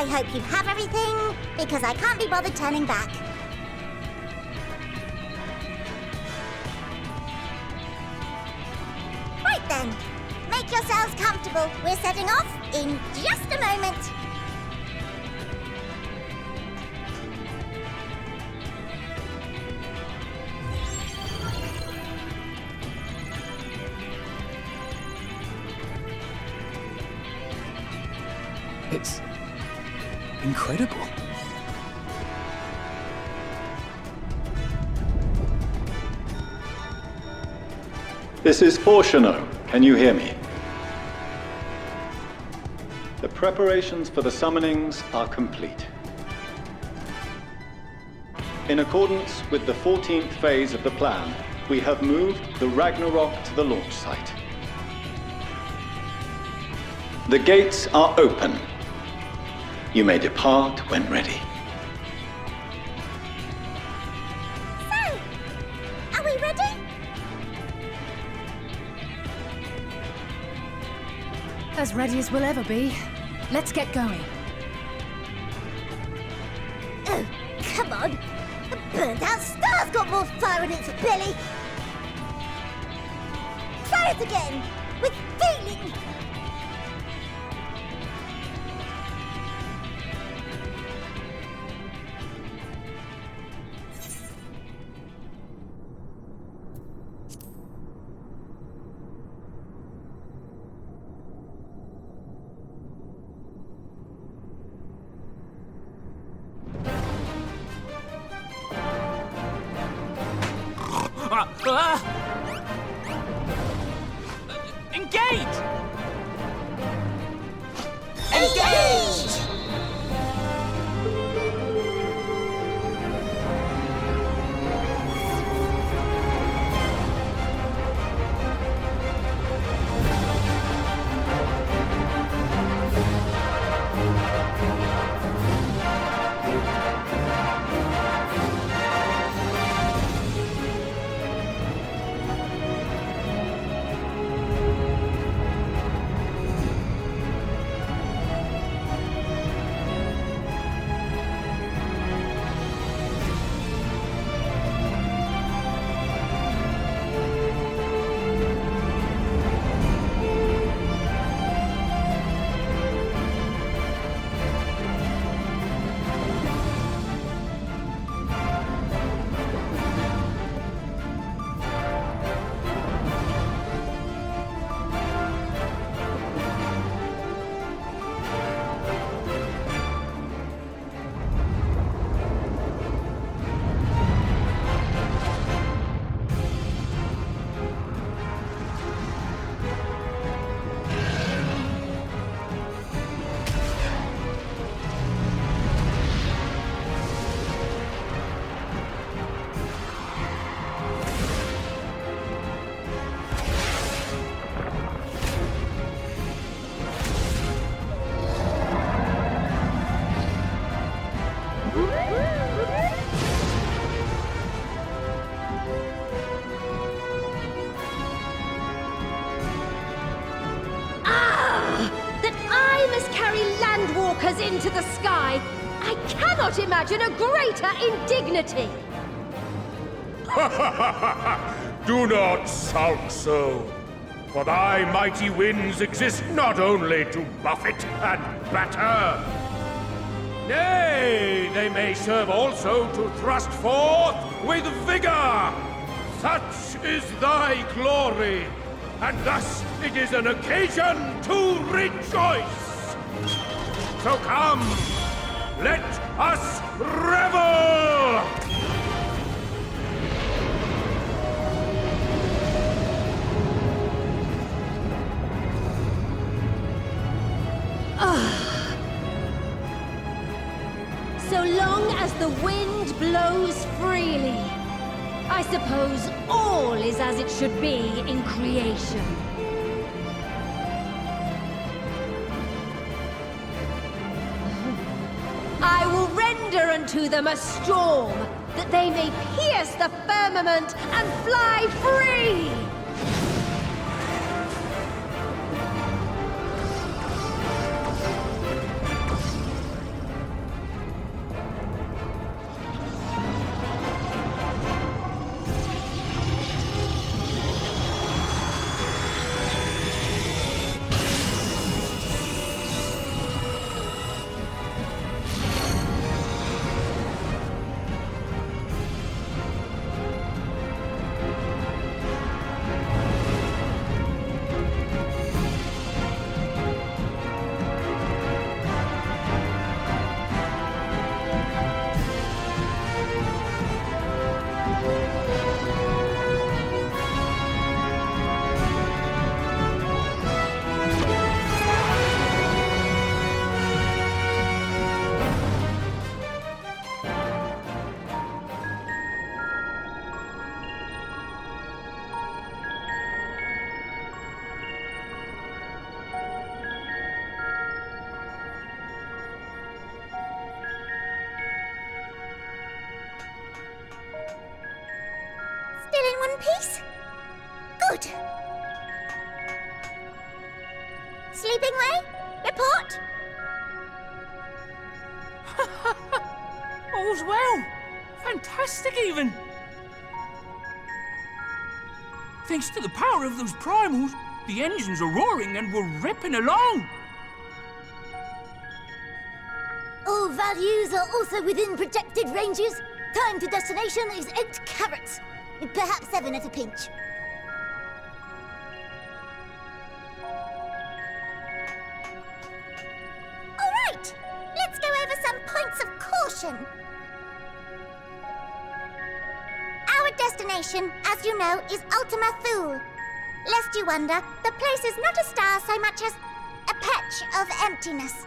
hope you have everything, because I can't be bothered turning back. Right then, make yourselves comfortable. We're setting off in just a moment. It's incredible. This is Orshino. Can you hear me? The preparations for the summonings are complete. In accordance with the 14th phase of the plan, we have moved the Ragnarok to the launch site. The gates are open. You may depart when ready. So, are we ready? As ready as we'll ever be. Let's get going. Oh, come on. The burnt-out star's got more fire in its belly. Try it again, with feeling. Engage! Engage! Endwalkers into the sky. I cannot imagine a greater indignity. Do not sulk so, for thy mighty winds exist not only to buffet and batter. Nay, they may serve also to thrust forth with vigor. Such is thy glory, and thus it is an occasion to rejoice. So come, let us revel! So long as the wind blows freely, I suppose all is as it should be in creation. I will render unto them a storm, that they may pierce the firmament and fly free! in one piece? Good. Sleeping Way, report. All's well. Fantastic, even. Thanks to the power of those primals, the engines are roaring and we're ripping along. All values are also within projected ranges. Time to destination is 8 carats. Perhaps 7 at a pinch. All right, let's go over some points of caution. Our destination, as you know, is Ultima Thule. Lest you wonder, the place is not a star so much as a patch of emptiness.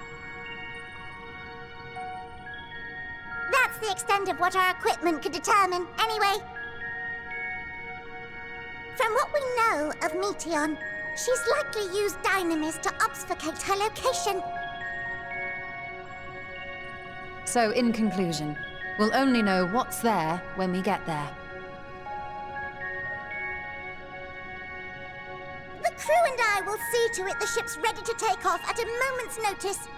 That's the extent of what our equipment could determine, anyway. From what we know of Meteion, she's likely used dynamis to obfuscate her location. So, in conclusion, we'll only know what's there when we get there. The crew and I will see to it the ship's ready to take off at a moment's notice.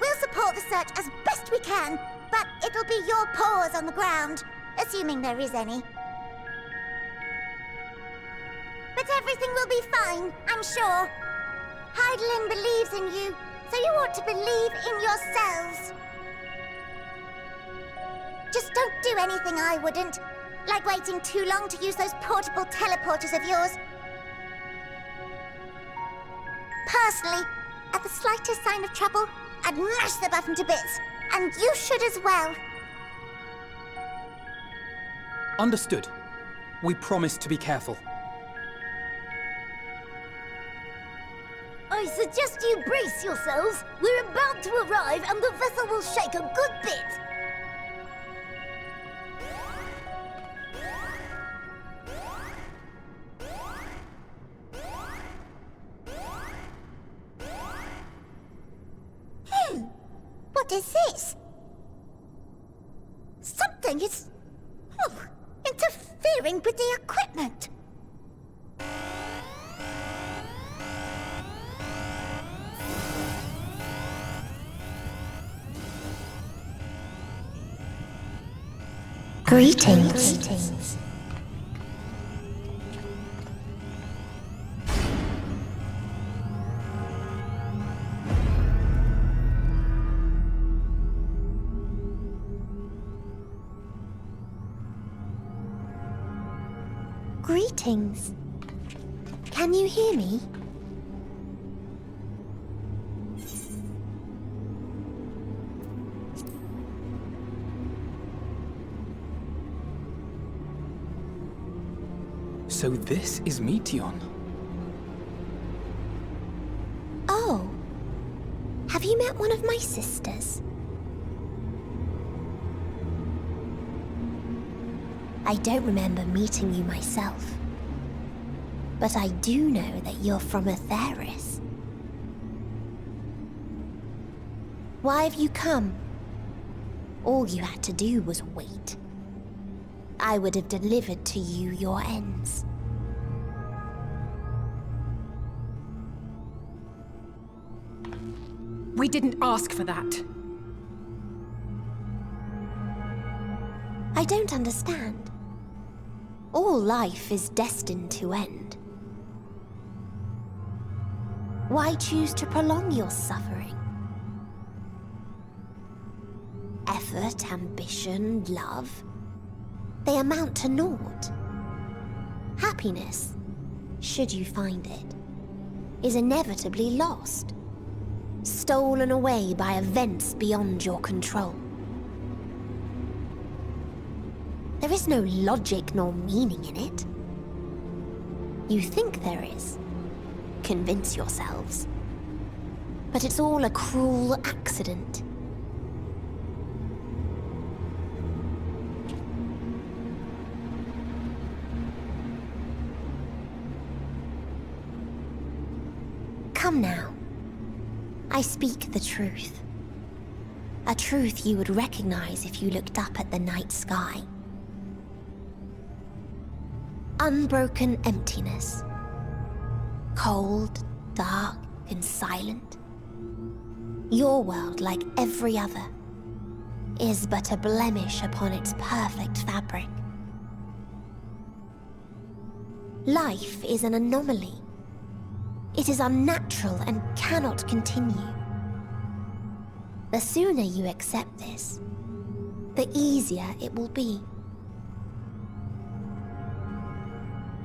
We'll support the search as best we can, but it'll be your paws on the ground, assuming there is any. But everything will be fine, I'm sure. Heidelin believes in you, so you ought to believe in yourselves. Just don't do anything I wouldn't, like waiting too long to use those portable teleporters of yours. Personally, at the slightest sign of trouble, I'd mash the button to bits, and you should as well. Understood. We promise to be careful. I suggest you brace yourselves. We're about to arrive, and the vessel will shake a good bit. What is this? Something is interfering with the equipment. Greetings. Greetings. Can you hear me? So this is Meteion. Oh. Have you met one of my sisters? I don't remember meeting you myself. But I do know that you're from Atheris. Why have you come? All you had to do was wait. I would have delivered to you your ends. We didn't ask for that. I don't understand. All life is destined to end. Why choose to prolong your suffering? Effort, ambition, love, they amount to naught. Happiness, should you find it, is inevitably lost, stolen away by events beyond your control. There is no logic nor meaning in it. You think there is. Convince yourselves. But it's all a cruel accident. Come now. I speak the truth. A truth you would recognize if you looked up at the night sky. unbroken emptiness. Cold, dark, and silent. Your world, like every other, is but a blemish upon its perfect fabric. Life is an anomaly. It is unnatural and cannot continue. The sooner you accept this, the easier it will be.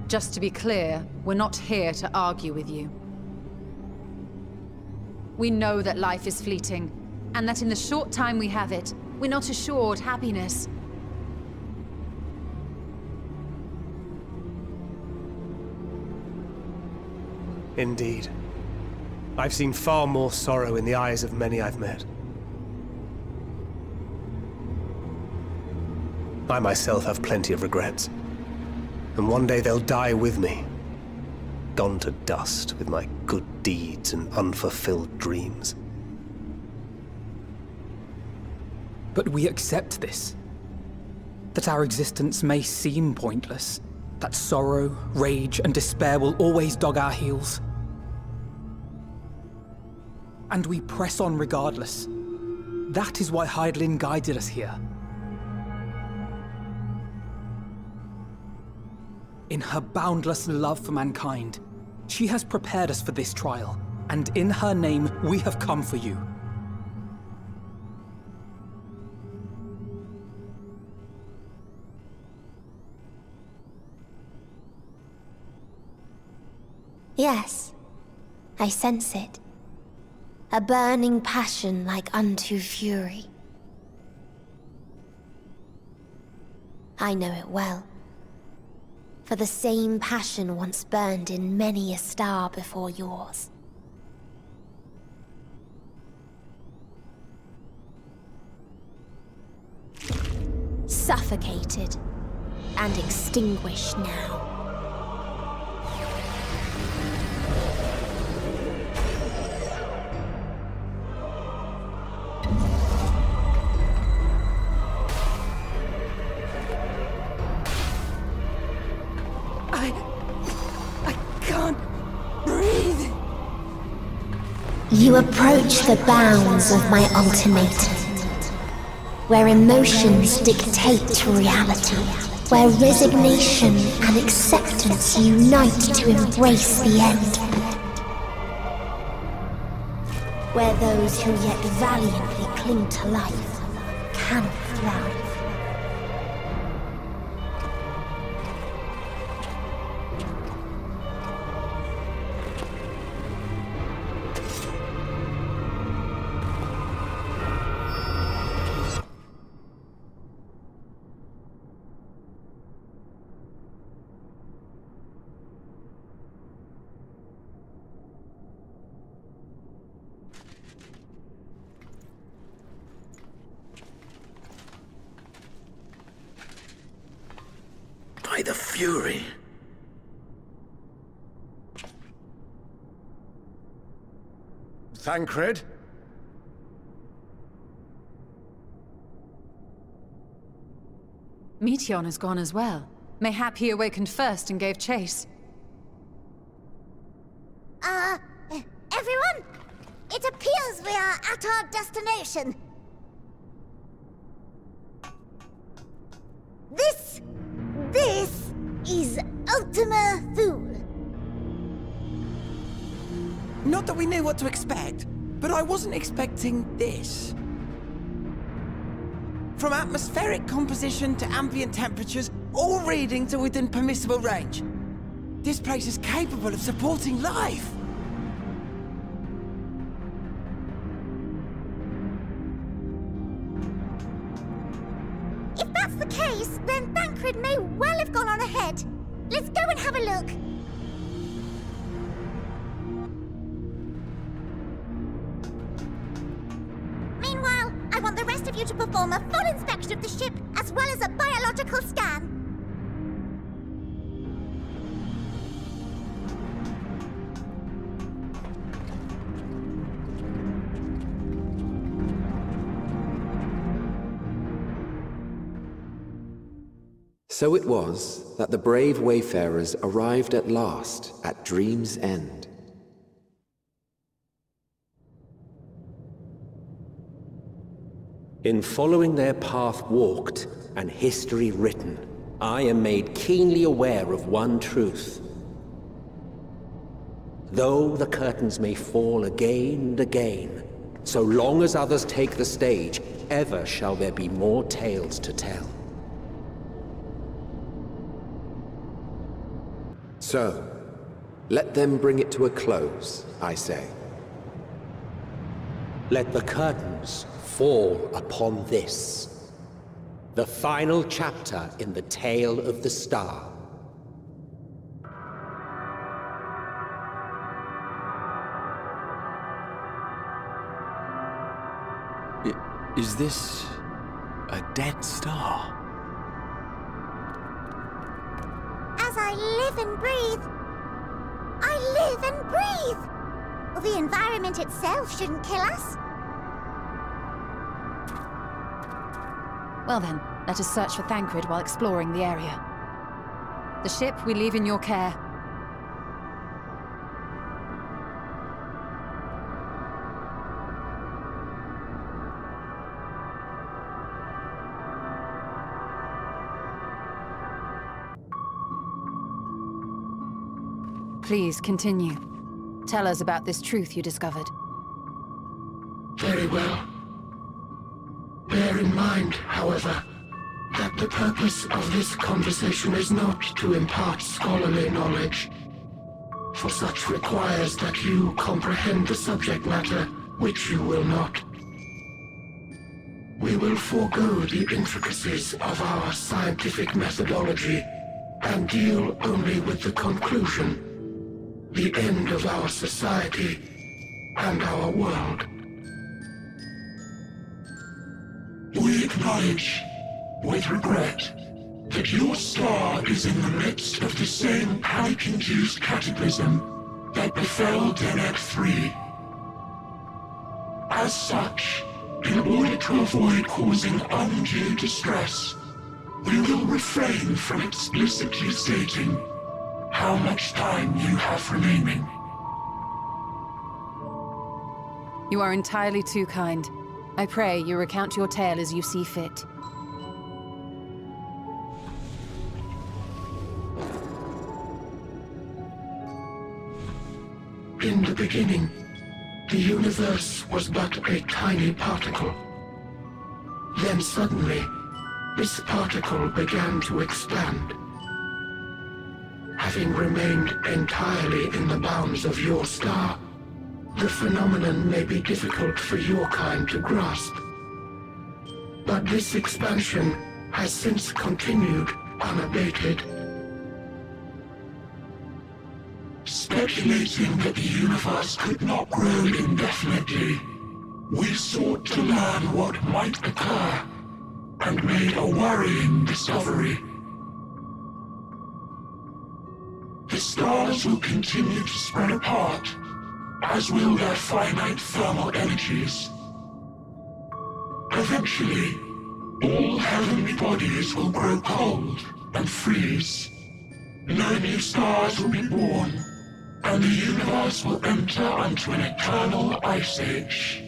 Just to be clear, we're not here to argue with you. We know that life is fleeting, and that in the short time we have it, we're not assured happiness. Indeed. I've seen far more sorrow in the eyes of many I've met. I myself have plenty of regrets. And one day they'll die with me. Gone to dust with my good deeds and unfulfilled dreams. But we accept this. That our existence may seem pointless. That sorrow, rage, and despair will always dog our heels. And we press on regardless. That is why Hydaelyn guided us here. In her boundless love for mankind, she has prepared us for this trial, and in her name, we have come for you. Yes, I sense it. A burning passion like unto fury. I know it well. For the same passion once burned in many a star before yours. Suffocated and extinguished now. You approach the bounds of my ultimatum, where emotions dictate reality, where resignation and acceptance unite to embrace the end, where those who yet valiantly cling to life cannot thrive. By the Fury. Thancred? Meteion has gone as well. Mayhap he awakened first and gave chase. Everyone? It appears we are at our destination. This is Ultima Thule. Not that we knew what to expect, but I wasn't expecting this. From atmospheric composition to ambient temperatures, all reading to within permissible range. This place is capable of supporting life. If that's the case, then Thancred may well have gone on ahead. Let's go and have a look. Meanwhile, I want the rest of you to perform a full inspection of the ship, as well as a biological scan. So it was that the brave wayfarers arrived at last at Dream's End. In following their path walked and history written, I am made keenly aware of one truth. Though the curtains may fall again and again, so long as others take the stage, ever shall there be more tales to tell. So, let them bring it to a close, I say. Let the curtains fall upon this, the final chapter in the tale of the star. Is this a dead star? As I live and breathe, I live and breathe! Well, the environment itself shouldn't kill us. Well then, let us search for Thancred while exploring the area. The ship we leave in your care. Please, continue. Tell us about this truth you discovered. Very well. Bear in mind, however, that the purpose of this conversation is not to impart scholarly knowledge, for such requires that you comprehend the subject matter, which you will not. We will forego the intricacies of our scientific methodology and deal only with the conclusion, the end of our society and our world. We acknowledge, with regret, that your star is in the midst of the same panic-induced cataclysm that befell Denek 3. As such, in order to avoid causing undue distress, we will refrain from explicitly stating how much time you have remaining. You are entirely too kind. I pray you recount your tale as you see fit. In the beginning, the universe was but a tiny particle. Then suddenly, this particle began to expand. Having remained entirely in the bounds of your star, the phenomenon may be difficult for your kind to grasp. But this expansion has since continued unabated. Speculating that the universe could not grow indefinitely, we sought to learn what might occur, and made a worrying discovery. The stars will continue to spread apart, as will their finite thermal energies. Eventually, all heavenly bodies will grow cold and freeze. No new stars will be born, and the universe will enter into an eternal ice age.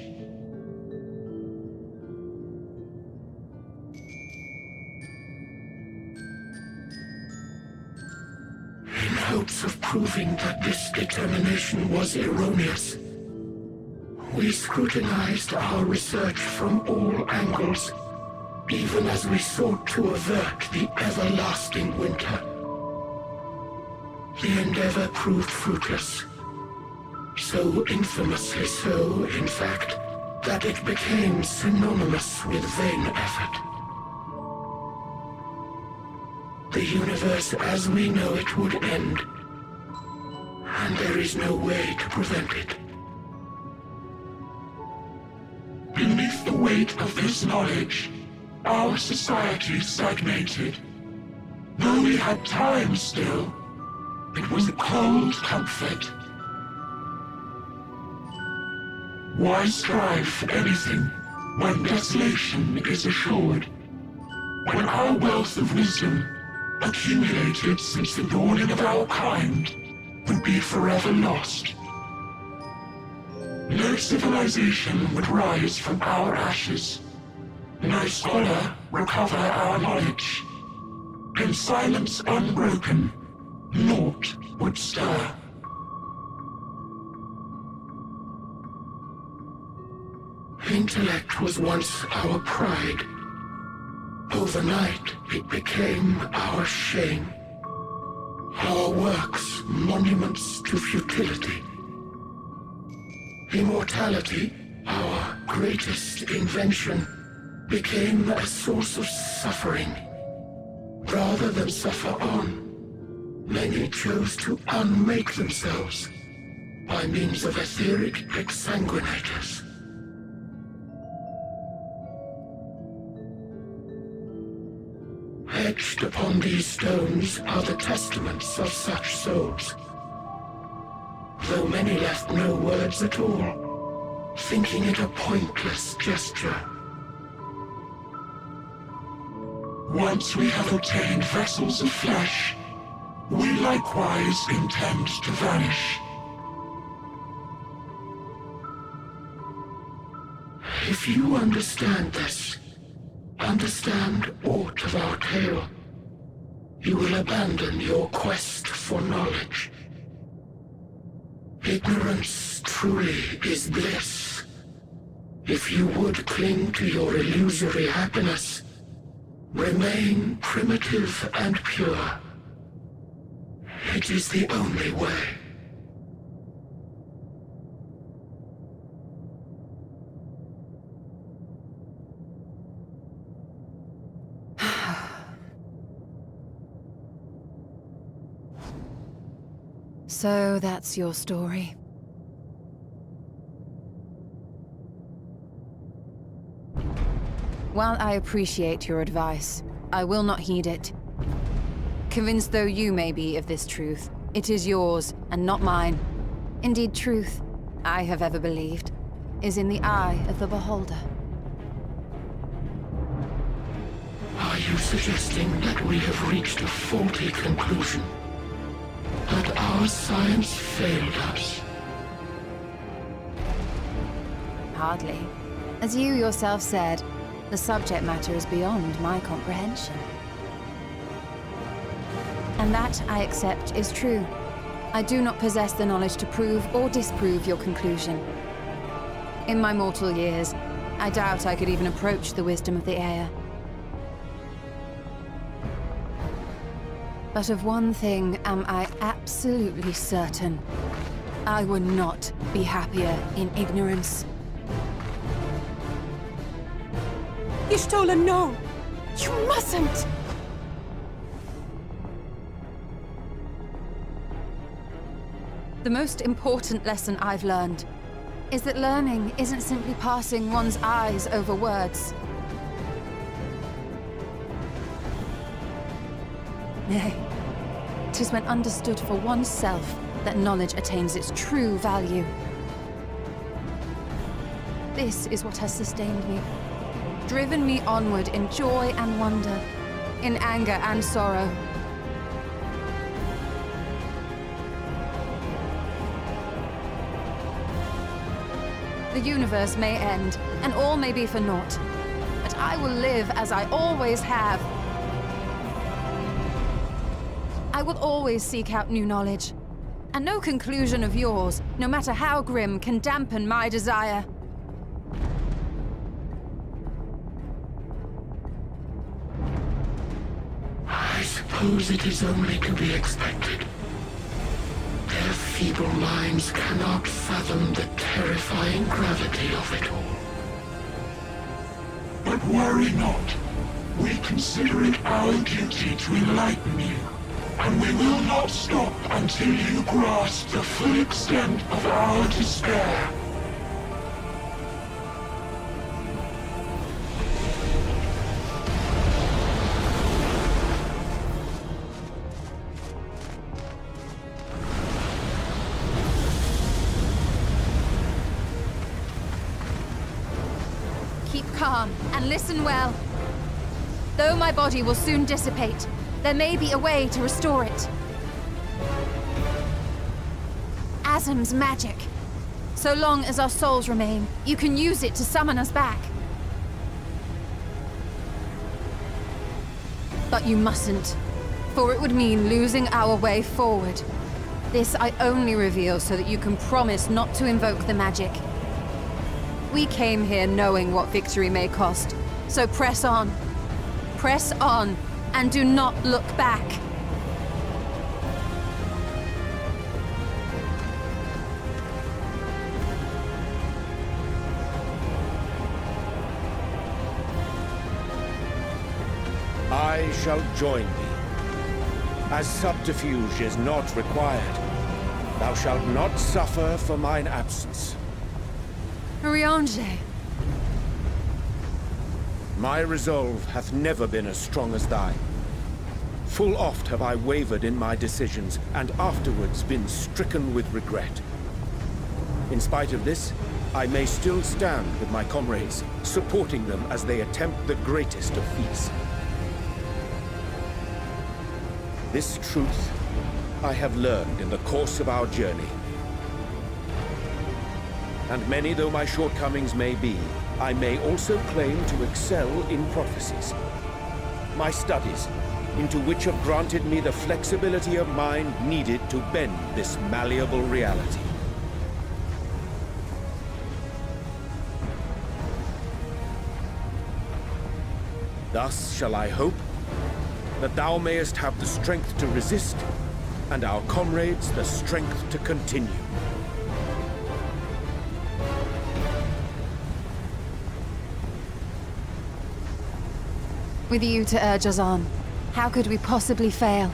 In hopes of proving that this determination was erroneous, we scrutinized our research from all angles, even as we sought to avert the everlasting winter. The endeavor proved fruitless. So infamously so, in fact, that it became synonymous with vain effort. The universe as we know it would end, and there is no way to prevent it. Beneath the weight of this knowledge, our society stagnated. Though we had time still, it was a cold comfort. Why strive for anything when desolation is assured? When our wealth of wisdom accumulated since the dawning of our kind, would be forever lost. No civilization would rise from our ashes. No scholar recover our knowledge. In silence unbroken, naught would stir. Intellect was once our pride. Overnight, it became our shame. Our works, monuments to futility. Immortality, our greatest invention, became a source of suffering. Rather than suffer on, many chose to unmake themselves by means of etheric exsanguinators. Etched upon these stones are the testaments of such souls. Though many left no words at all, thinking it a pointless gesture. Once we have obtained vessels of flesh, we likewise intend to vanish. If you understand this, understand aught of our tale, you will abandon your quest for knowledge. Ignorance truly is bliss. If you would cling to your illusory happiness, remain primitive and pure. It is the only way. So that's your story. While I appreciate your advice, I will not heed it. Convinced though you may be of this truth, it is yours and not mine. Indeed, truth, I have ever believed, is in the eye of the beholder. Are you suggesting that we have reached a faulty conclusion? That our science failed us? Hardly. As you yourself said, the subject matter is beyond my comprehension. And that, I accept, is true. I do not possess the knowledge to prove or disprove your conclusion. In my mortal years, I doubt I could even approach the wisdom of the Air. But of one thing am I absolutely certain. I would not be happier in ignorance. Y'shtola, no! You mustn't! The most important lesson I've learned is that learning isn't simply passing one's eyes over words. Nay, 'tis when understood for oneself that knowledge attains its true value. This is what has sustained me, driven me onward in joy and wonder, in anger and sorrow. The universe may end, and all may be for naught, but I will live as I always have. I will always seek out new knowledge, and no conclusion of yours, no matter how grim, can dampen my desire. I suppose it is only to be expected. Their feeble minds cannot fathom the terrifying gravity of it all. But worry not. We consider it our duty to enlighten you. And we will not stop until you grasp the full extent of our despair. Keep calm and listen well. Though my body will soon dissipate, There may be a way to restore it. Azim's magic. So long as our souls remain, you can use it to summon us back. But you mustn't, for it would mean losing our way forward. This I only reveal so that you can promise not to invoke the magic. We came here knowing what victory may cost, so press on. Press on, and do not look back. I shall join thee. As subterfuge is not required, thou shalt not suffer for mine absence. Riange. My resolve hath never been as strong as thine. Full oft have I wavered in my decisions, and afterwards been stricken with regret. In spite of this, I may still stand with my comrades, supporting them as they attempt the greatest of feats. This truth I have learned in the course of our journey. And many though my shortcomings may be, I may also claim to excel in prophecies. My studies, into which have granted me the flexibility of mind needed to bend this malleable reality. Thus shall I hope that thou mayest have the strength to resist, and our comrades the strength to continue. With you to urge us on, how could we possibly fail?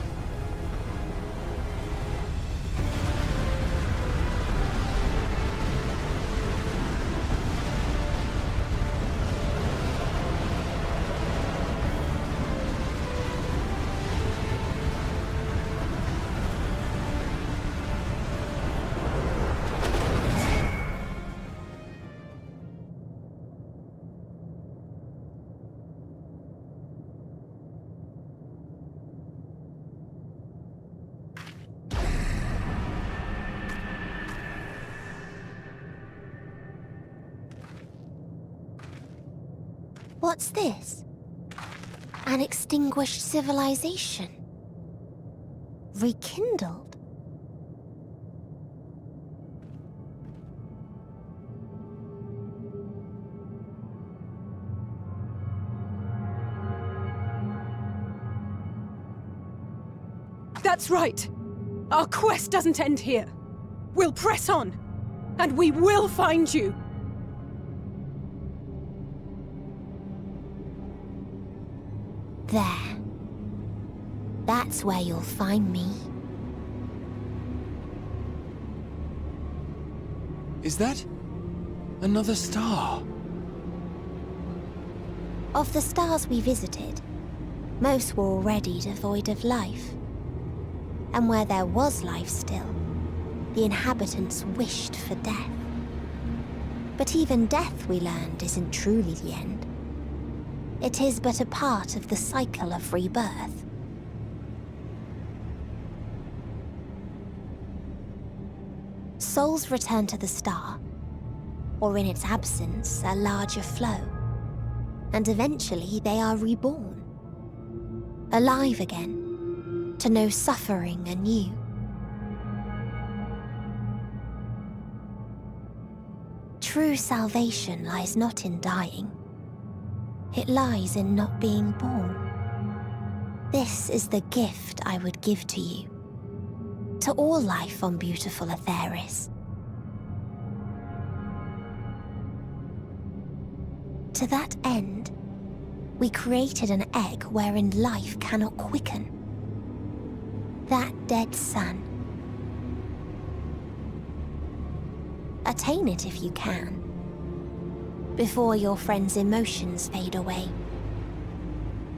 What's this? An extinguished civilization. Rekindled. That's right. Our quest doesn't end here. We'll press on, and we will find you. There. That's where you'll find me. Is that another star? Of the stars we visited, most were already devoid of life. And where there was life still, the inhabitants wished for death. But even death, we learned, isn't truly the end. It is but a part of the cycle of rebirth. Souls return to the star, or in its absence, a larger flow. And eventually they are reborn. Alive again, to know suffering anew. True salvation lies not in dying. It lies in not being born. This is the gift I would give to you. To all life on beautiful Atheris. To that end, we created an egg wherein life cannot quicken. That dead sun. Attain it if you can. Before your friends' emotions fade away,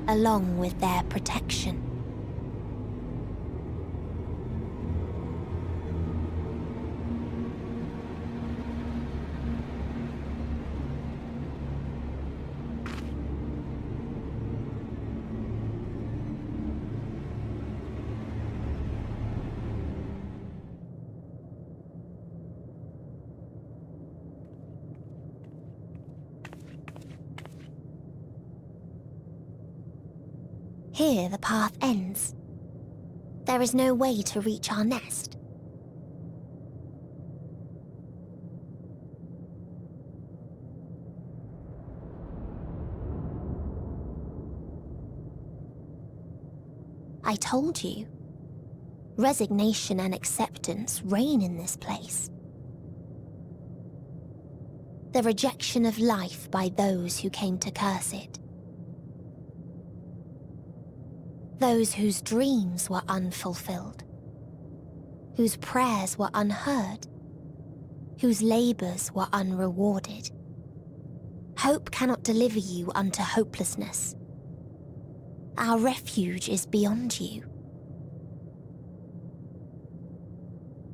along with their protection. Here the path ends. There is no way to reach our nest. I told you. Resignation and acceptance reign in this place. The rejection of life by those who came to curse it. Those whose dreams were unfulfilled. Whose prayers were unheard. Whose labors were unrewarded. Hope cannot deliver you unto hopelessness. Our refuge is beyond you.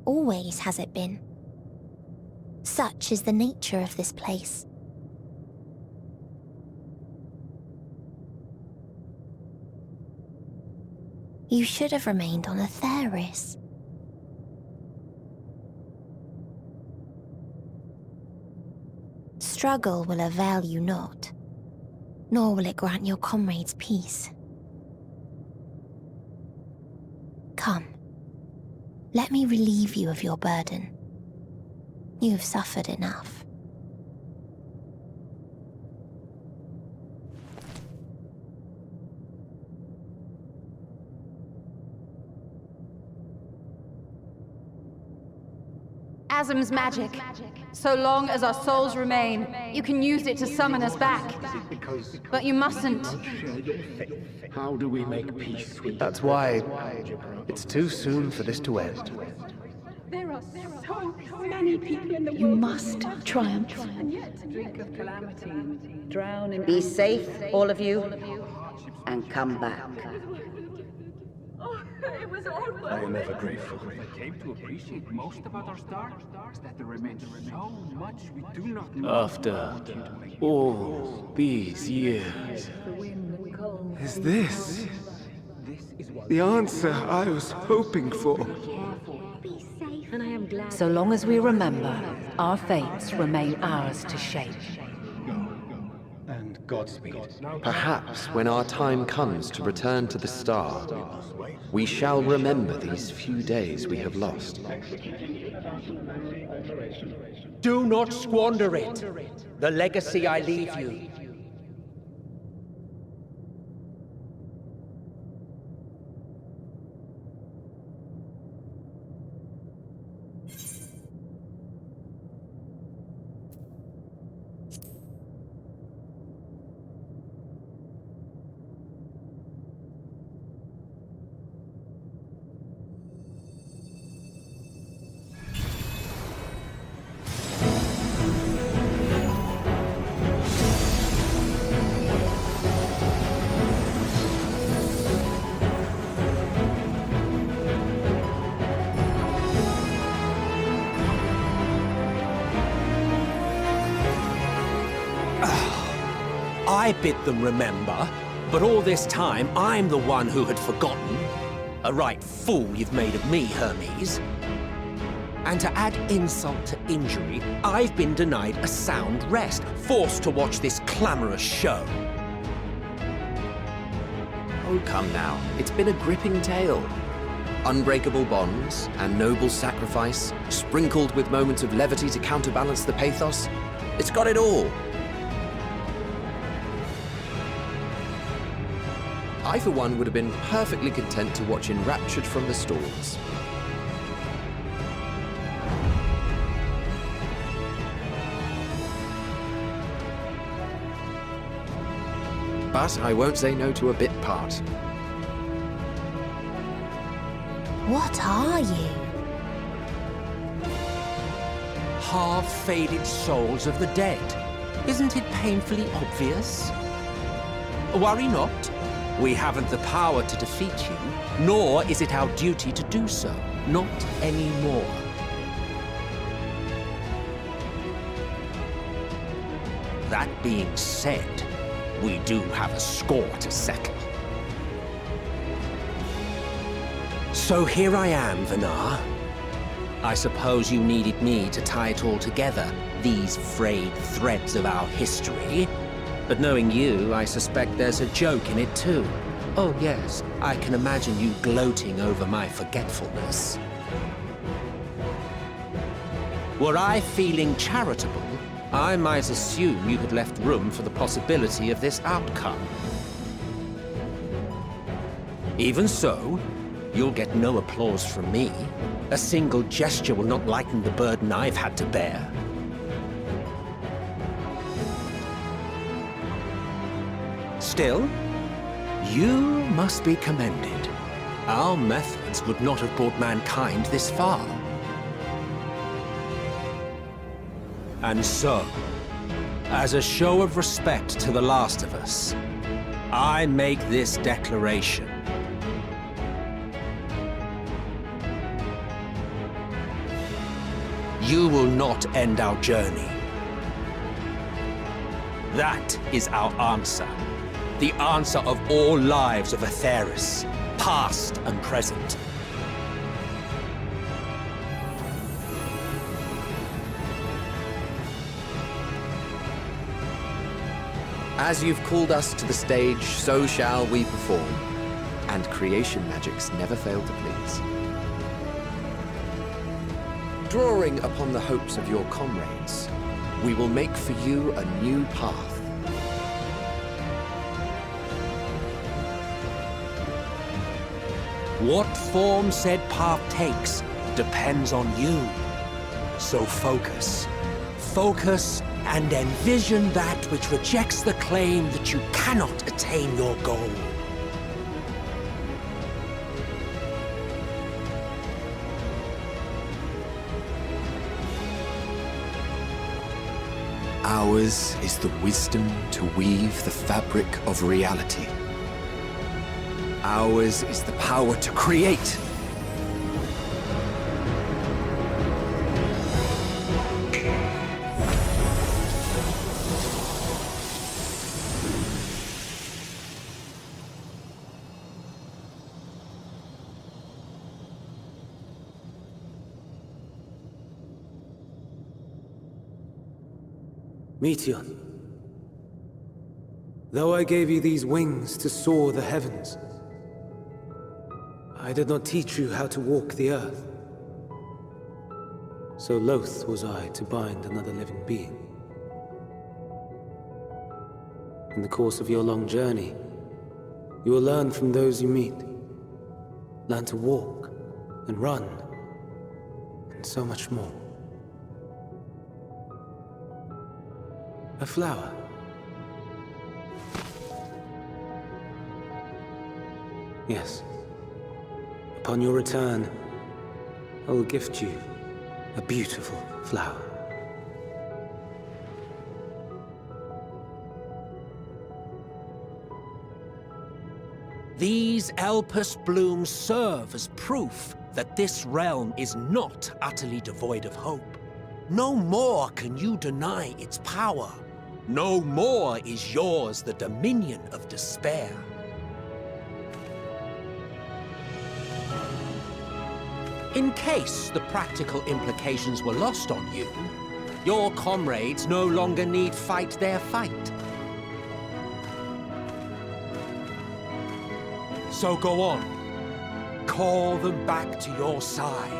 Always has it been. Such is the nature of this place. You should have remained on Atheris. Struggle will avail you not, nor will it grant your comrades peace. Come, let me relieve you of your burden. You have suffered enough. Asm's magic. So long as our souls remain, you can use it to summon us back. But you mustn't. How do we make peace with That's why it's too soon for this to end. There are so many people in the world. You must triumph. Be safe, all of you, and come back. It was all I am ever grateful. I came to appreciate most about our star is that there remains so much we do not know. After all these years, is this the answer I was hoping for? So long as we remember, our fates remain ours to shape. And Godspeed. Perhaps when our time comes to return to the star, we shall remember these few days we have lost. Do not squander it. The legacy I leave you. I bid them remember, but all this time I'm the one who had forgotten. A right fool you've made of me, Hermes. And to add insult to injury, I've been denied a sound rest, forced to watch this clamorous show. Oh, come now. It's been a gripping tale. Unbreakable bonds and noble sacrifice, sprinkled with moments of levity to counterbalance the pathos. It's got it all. I, for one, would have been perfectly content to watch enraptured from the stalls. But I won't say no to a bit part. What are you? Half-faded souls of the dead. Isn't it painfully obvious? Worry not. We haven't the power to defeat you, nor is it our duty to do so. Not anymore. That being said, we do have a score to settle. So here I am, Vanar. I suppose you needed me to tie it all together, these frayed threads of our history. But knowing you, I suspect there's a joke in it too. Oh yes, I can imagine you gloating over my forgetfulness. Were I feeling charitable, I might assume you had left room for the possibility of this outcome. Even so, you'll get no applause from me. A single gesture will not lighten the burden I've had to bear. Still, you must be commended. Our methods would not have brought mankind this far. And so, as a show of respect to the last of us, I make this declaration. You will not end our journey. That is our answer. The answer of all lives of Atheris, past and present. As you've called us to the stage, so shall we perform. And creation magics never fail to please. Drawing upon the hopes of your comrades, we will make for you a new path. What form said path takes depends on you. So focus. Focus and envision that which rejects the claim that you cannot attain your goal. Ours is the wisdom to weave the fabric of reality. Ours is the power to create. Meteion, though I gave you these wings to soar the heavens, I did not teach you how to walk the earth. So loath was I to bind another living being. In the course of your long journey, you will learn from those you meet. Learn to walk and run, and so much more. A flower. Yes. Upon your return, I will gift you a beautiful flower. These Elpis blooms serve as proof that this realm is not utterly devoid of hope. No more can you deny its power. No more is yours the dominion of despair. In case the practical implications were lost on you, your comrades no longer need fight their fight. So go on. Call them back to your side.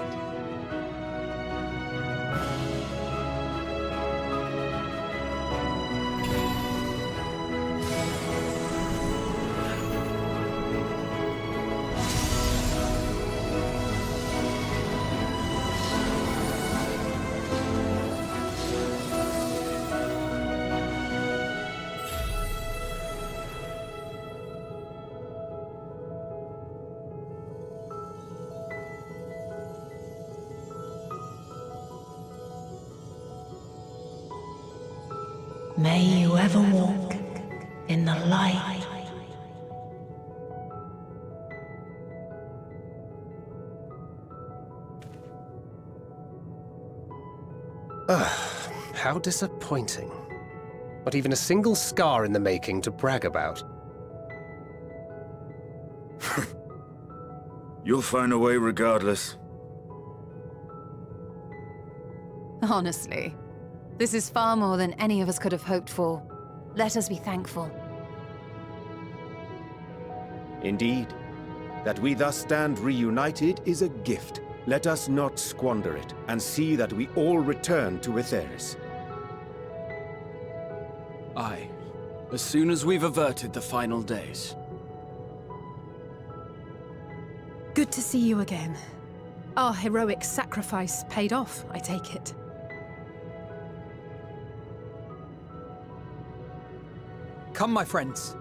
May you ever walk in the light. How disappointing. Not even a single scar in the making to brag about. You'll find a way regardless. Honestly, this is far more than any of us could have hoped for. Let us be thankful. Indeed. That we thus stand reunited is a gift. Let us not squander it, and see that we all return to Etheris. Aye. As soon as we've averted the final days. Good to see you again. Our heroic sacrifice paid off, I take it. Come, my friends.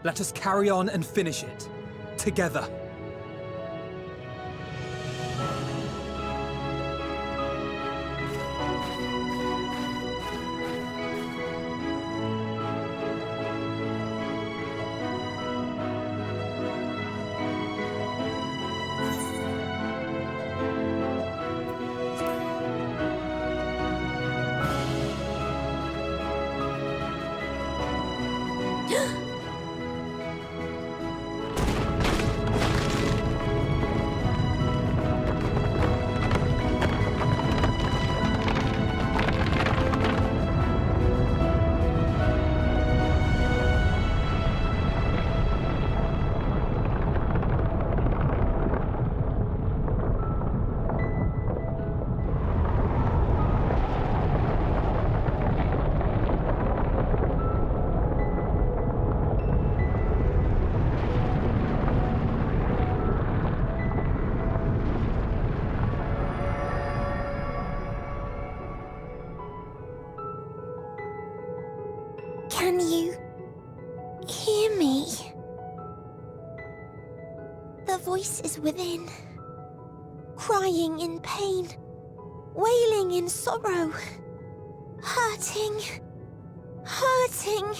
Let us carry on and finish it. Together. Can you hear me? The voice is within, crying in pain, wailing in sorrow, hurting, hurting.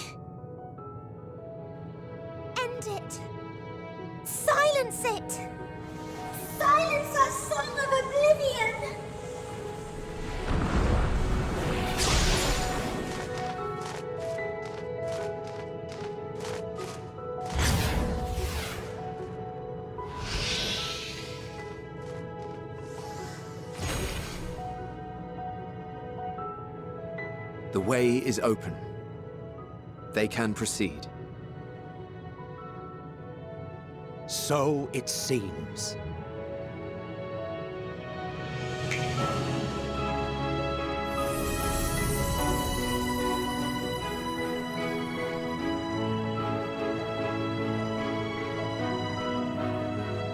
End it. Silence it. Silence our song of oblivion. The way is open. They can proceed. So it seems.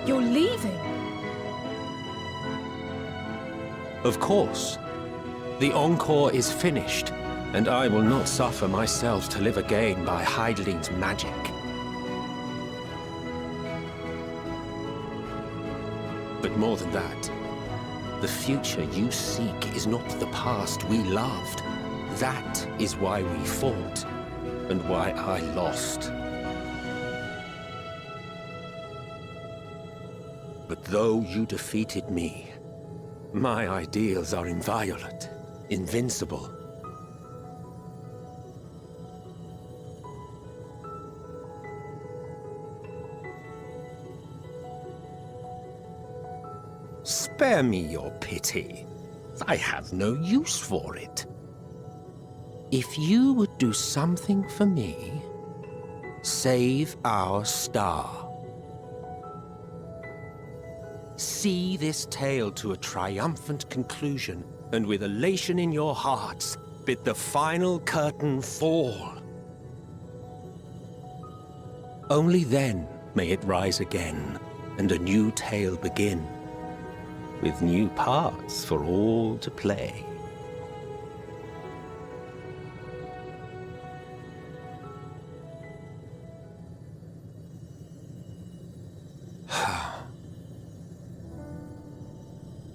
You're leaving? Of course. The encore is finished, and I will not suffer myself to live again by Hydaelyn's magic. But more than that, the future you seek is not the past we loved. That is why we fought, and why I lost. But though you defeated me, my ideals are inviolate, invincible. Spare me your pity. I have no use for it. If you would do something for me, save our star. See this tale to a triumphant conclusion, and with elation in your hearts, bid the final curtain fall. Only then may it rise again, and a new tale begin, with new parts for all to play.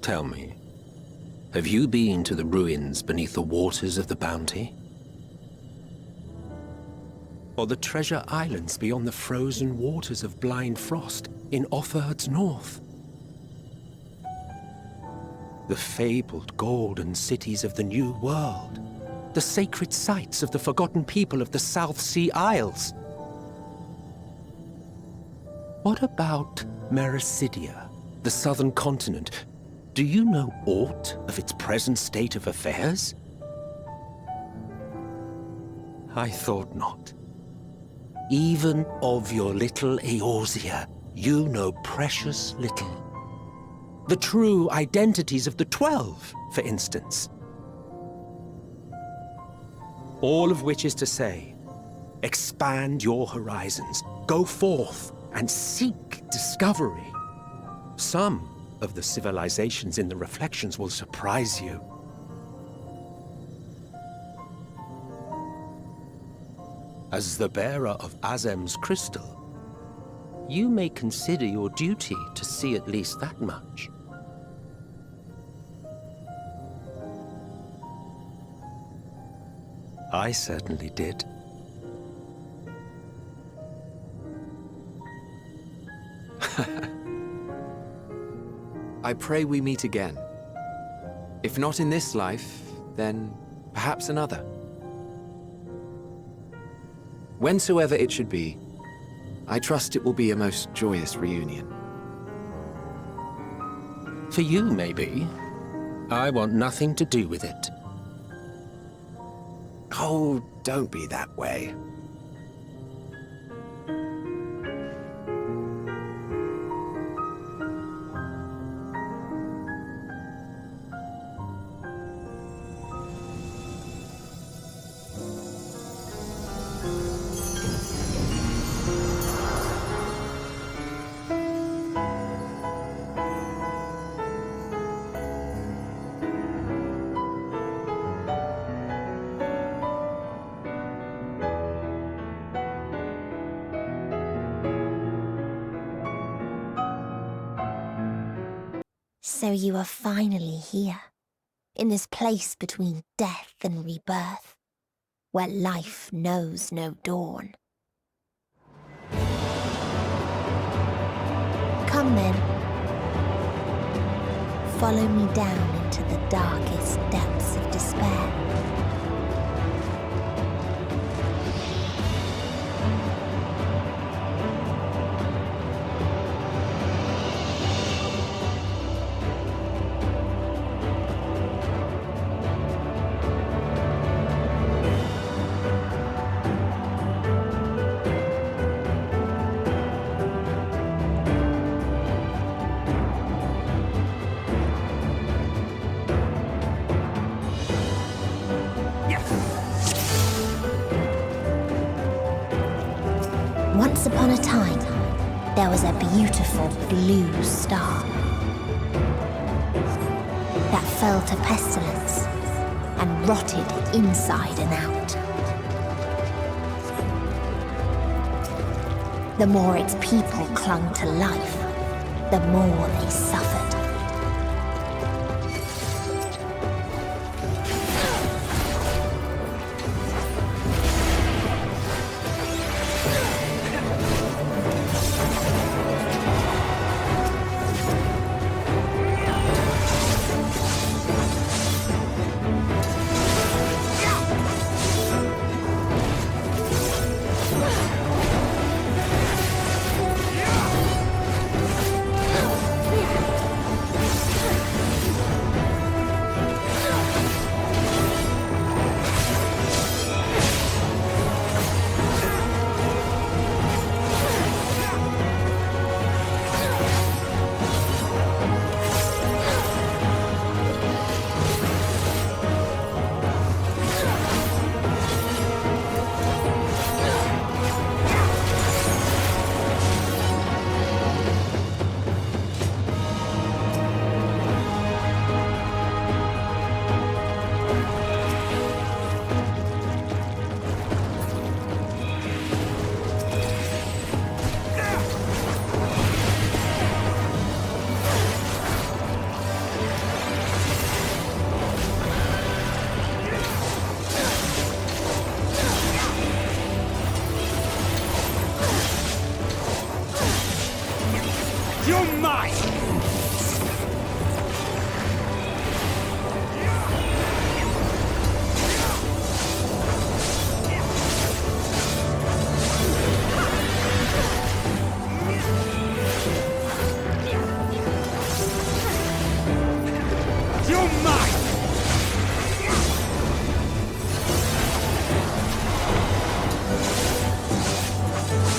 Tell me, have you been to the ruins beneath the waters of the Bounty? Or the treasure islands beyond the frozen waters of Blind Frost in Offerd's north? The fabled golden cities of the New World, the sacred sites of the forgotten people of the South Sea Isles? What about Mericidia, the southern continent? Do you know aught of its present state of affairs? I thought not. Even of your little Eorzea, you know precious little. The true identities of the 12, for instance. All of which is to say, expand your horizons, go forth and seek discovery. Some of the civilizations in the reflections will surprise you. As the bearer of Azem's crystal, you may consider your duty to see at least that much. I certainly did. I pray we meet again. If not in this life, then perhaps another. Whensoever it should be, I trust it will be a most joyous reunion. For you, maybe. I want nothing to do with it. Oh, don't be that way. So you are finally here, in this place between death and rebirth, where life knows no dawn. Come then. Follow me down into the darkest depths of despair. Once upon a time, there was a beautiful blue star that fell to pestilence and rotted inside and out. The more its people clung to life, the more they suffered.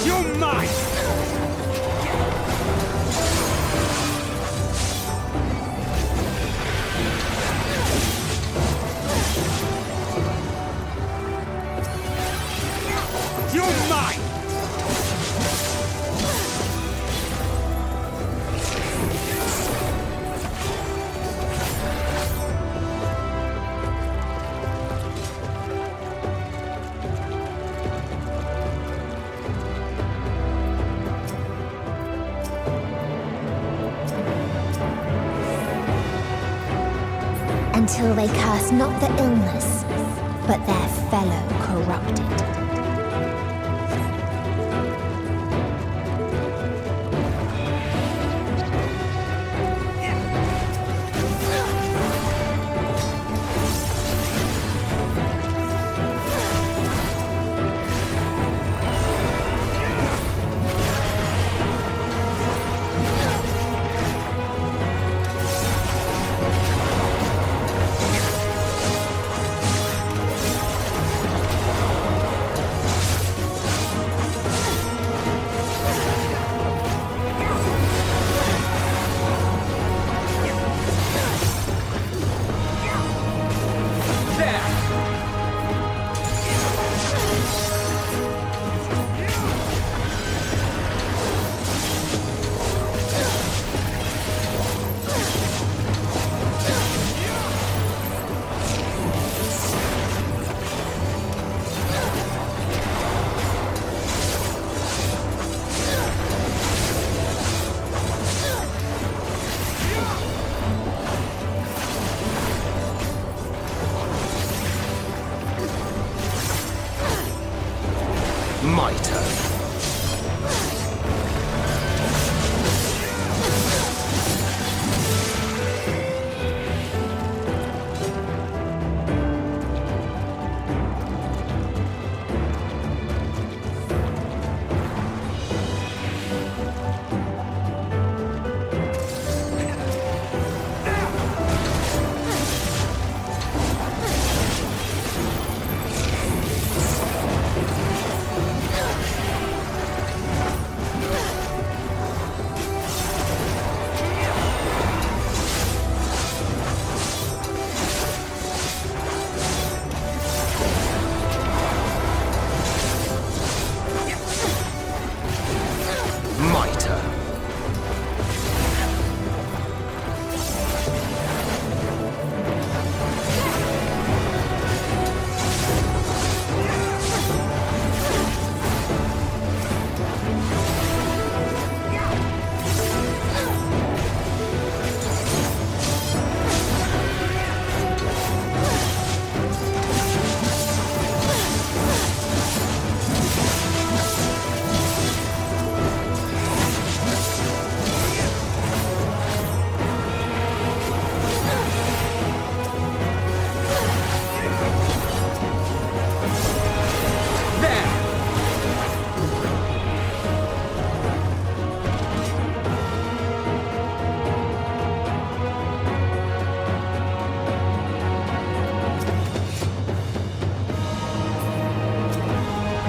You're mine! You're mine! Until they curse not the illness, but their fellow corrupted. My turn.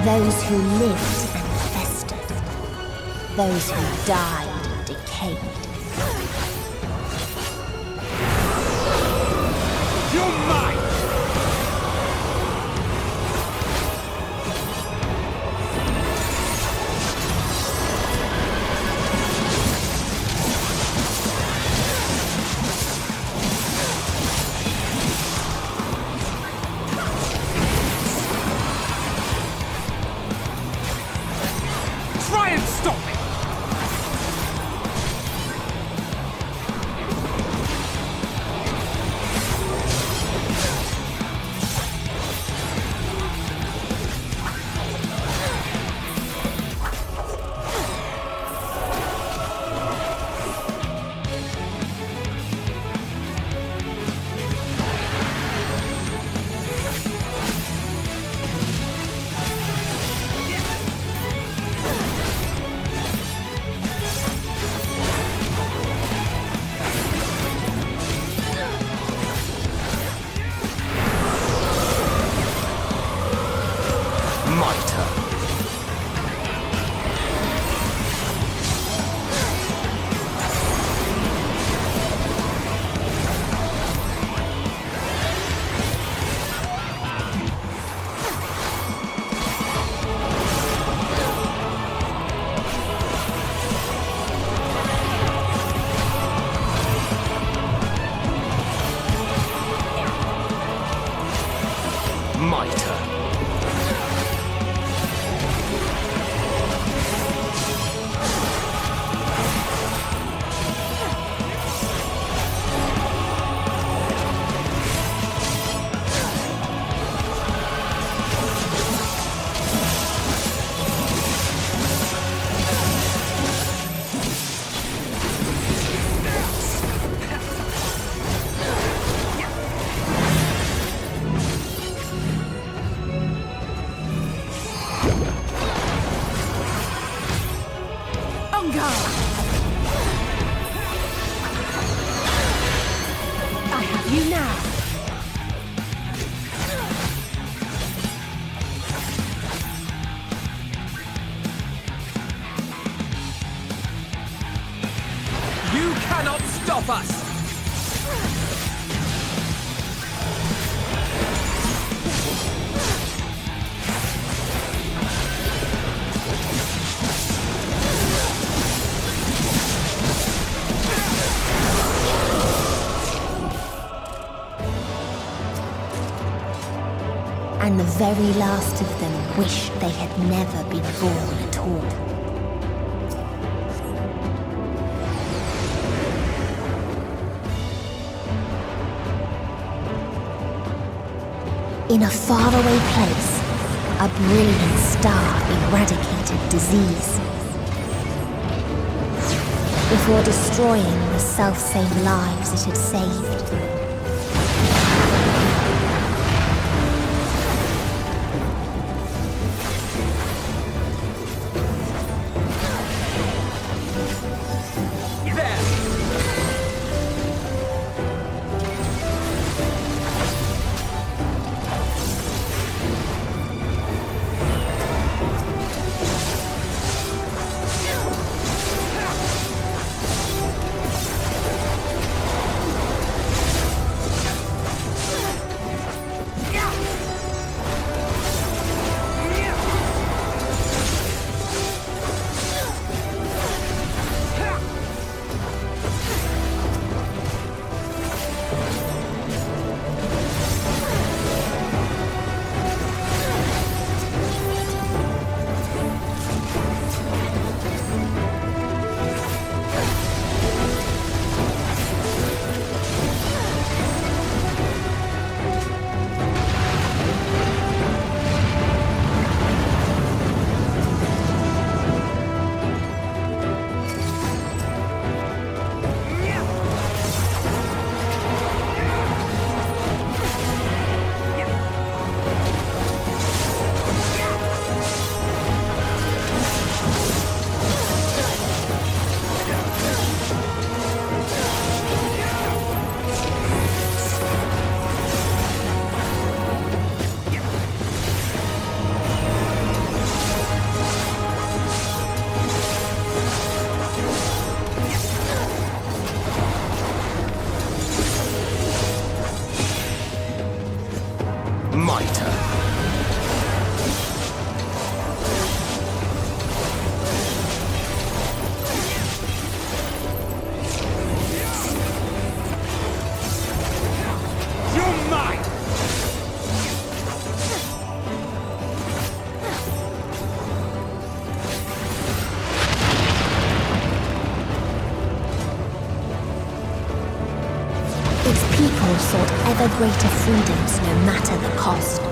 Those who lived and festered. Those who died and decayed. You're mine! Try and stop me! On guard! I have you now! You cannot stop us! And the very last of them wished they had never been born at all. In a faraway place, a brilliant star eradicated disease. Before destroying the selfsame lives it had saved. People sought ever greater freedoms no matter the cost.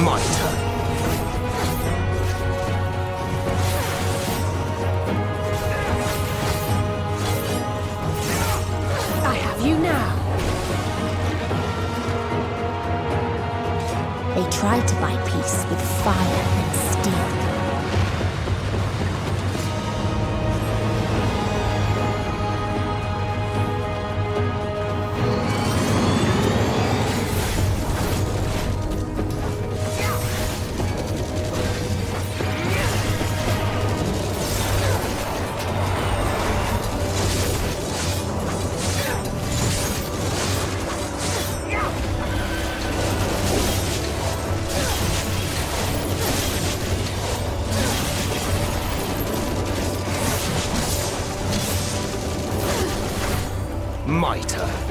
My turn. I have you now. They tried to buy peace with fire and steel. Mitre.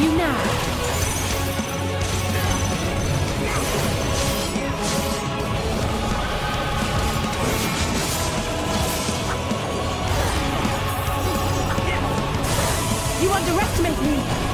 you now. You underestimate me!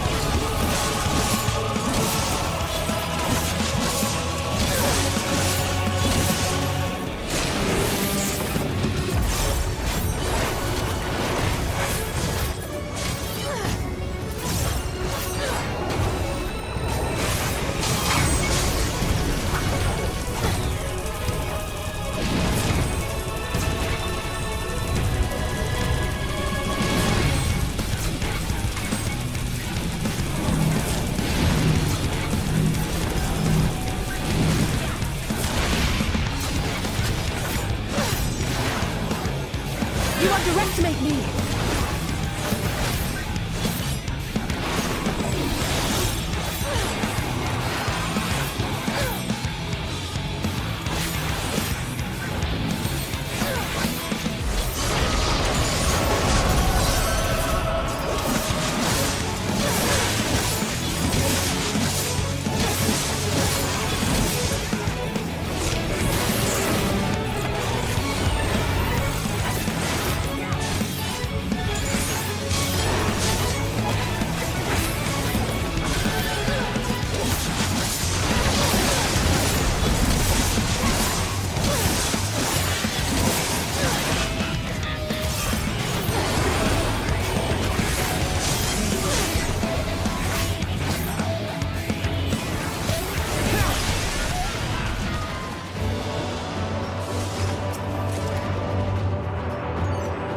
You underestimate me!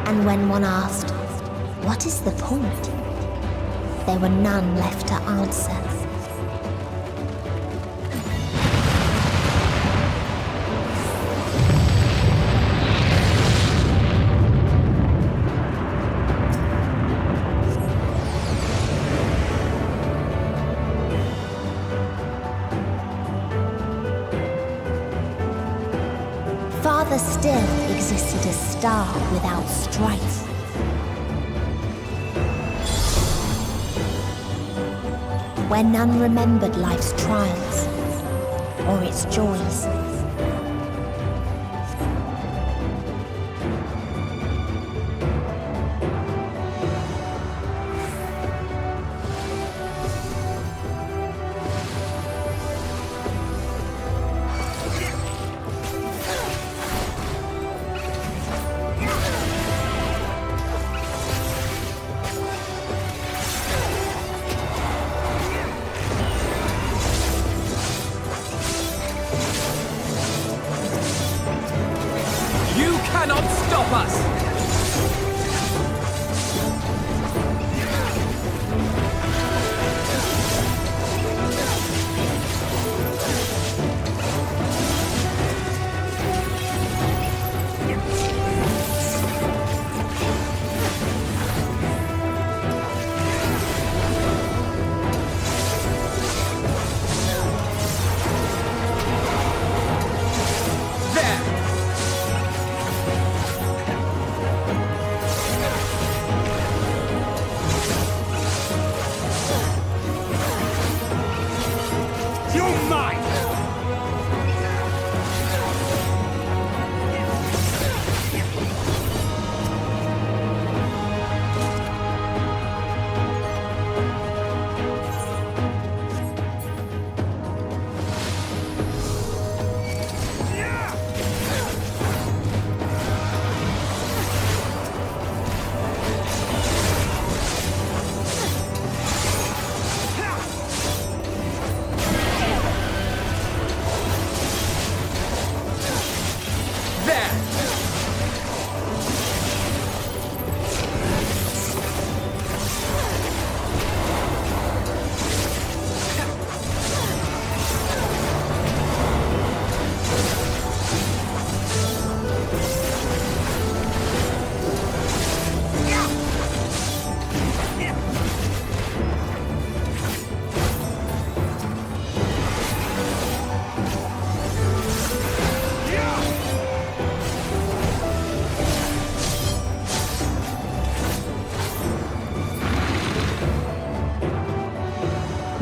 And when one asked, what is the point? There were none left to answer. Farther still existed a star without strife. Where none remembered life's trials or its joys.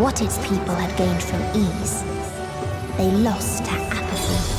what its people had gained from ease, they lost to apathy.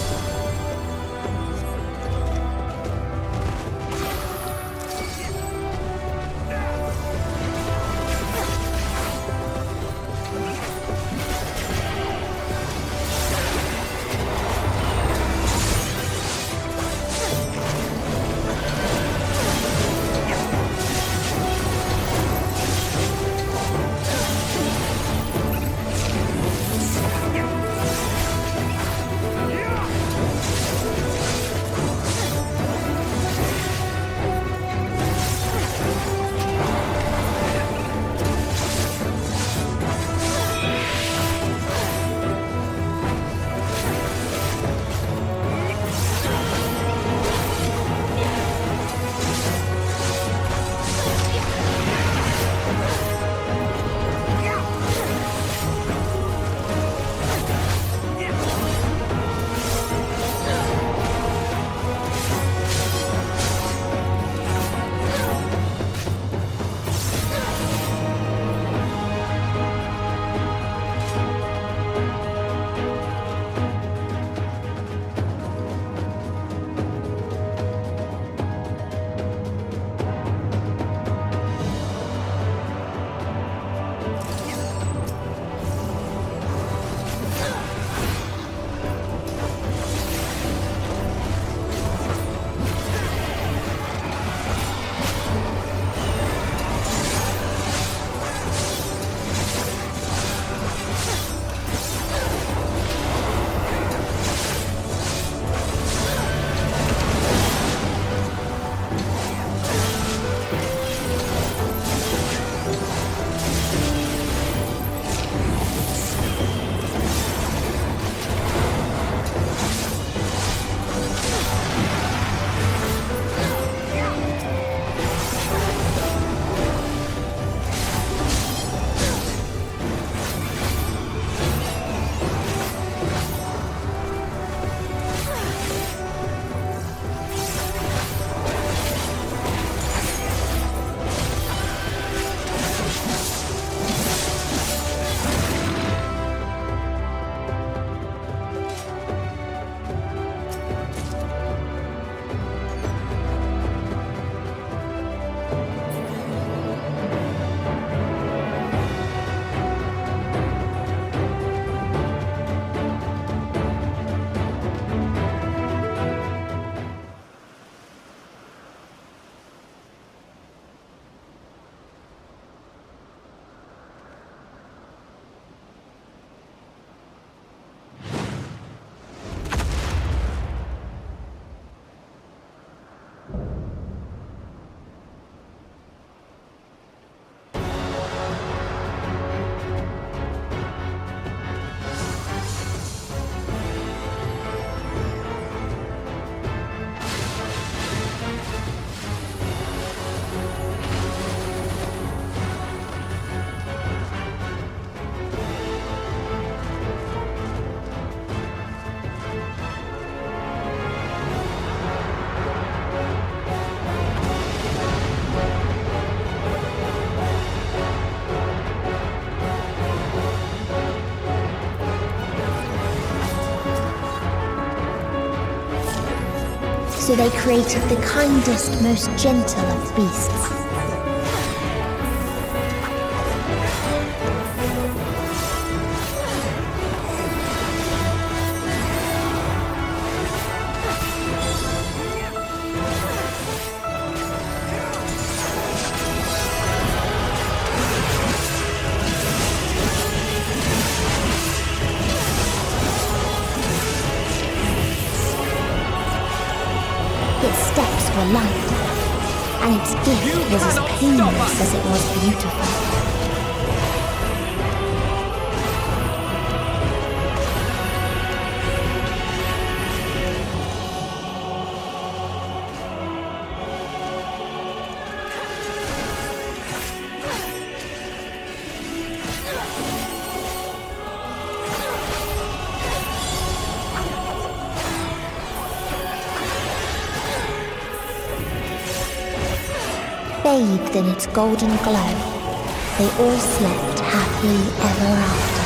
So they created the kindest, most gentle of beasts. Its steps were light, and its gift was as painless as it was beautiful. Bathed in its golden glow, They all slept happily ever after.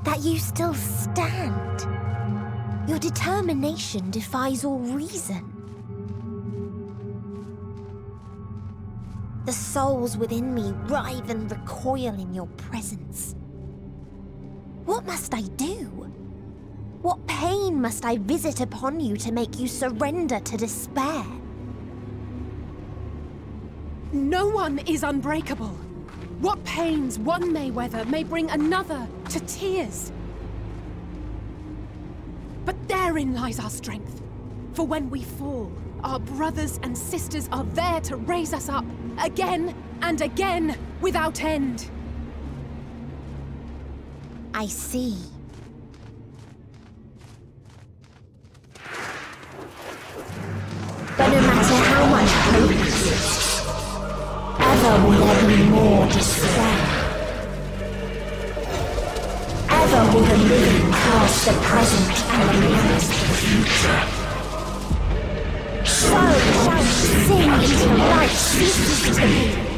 That you still stand. Your determination defies all reason. The souls within me writhe and recoil in your presence. What must I do? What pain must I visit upon you to make you surrender to despair? No one is unbreakable. What pains one may weather may bring another to tears. But therein lies our strength. For when we fall, our brothers and sisters are there to raise us up, again and again, without end. I see. But no matter how much hope exists, ever will there be more despair. Ever will the living cast the present and witness the future. So shall we sing until light ceases to be.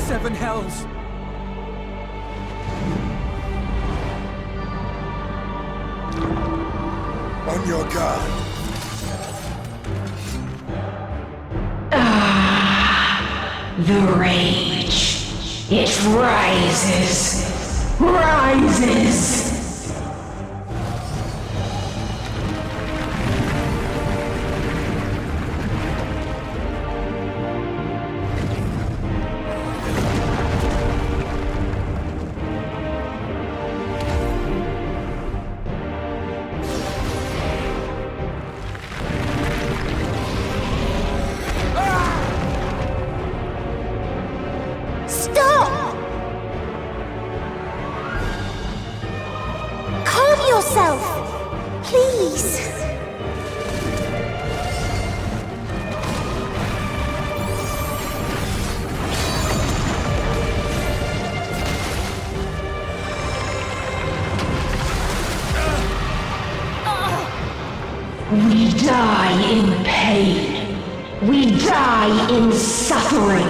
seven hells! On your guard. The rage. It rises. Rises. We die in pain. We die in suffering.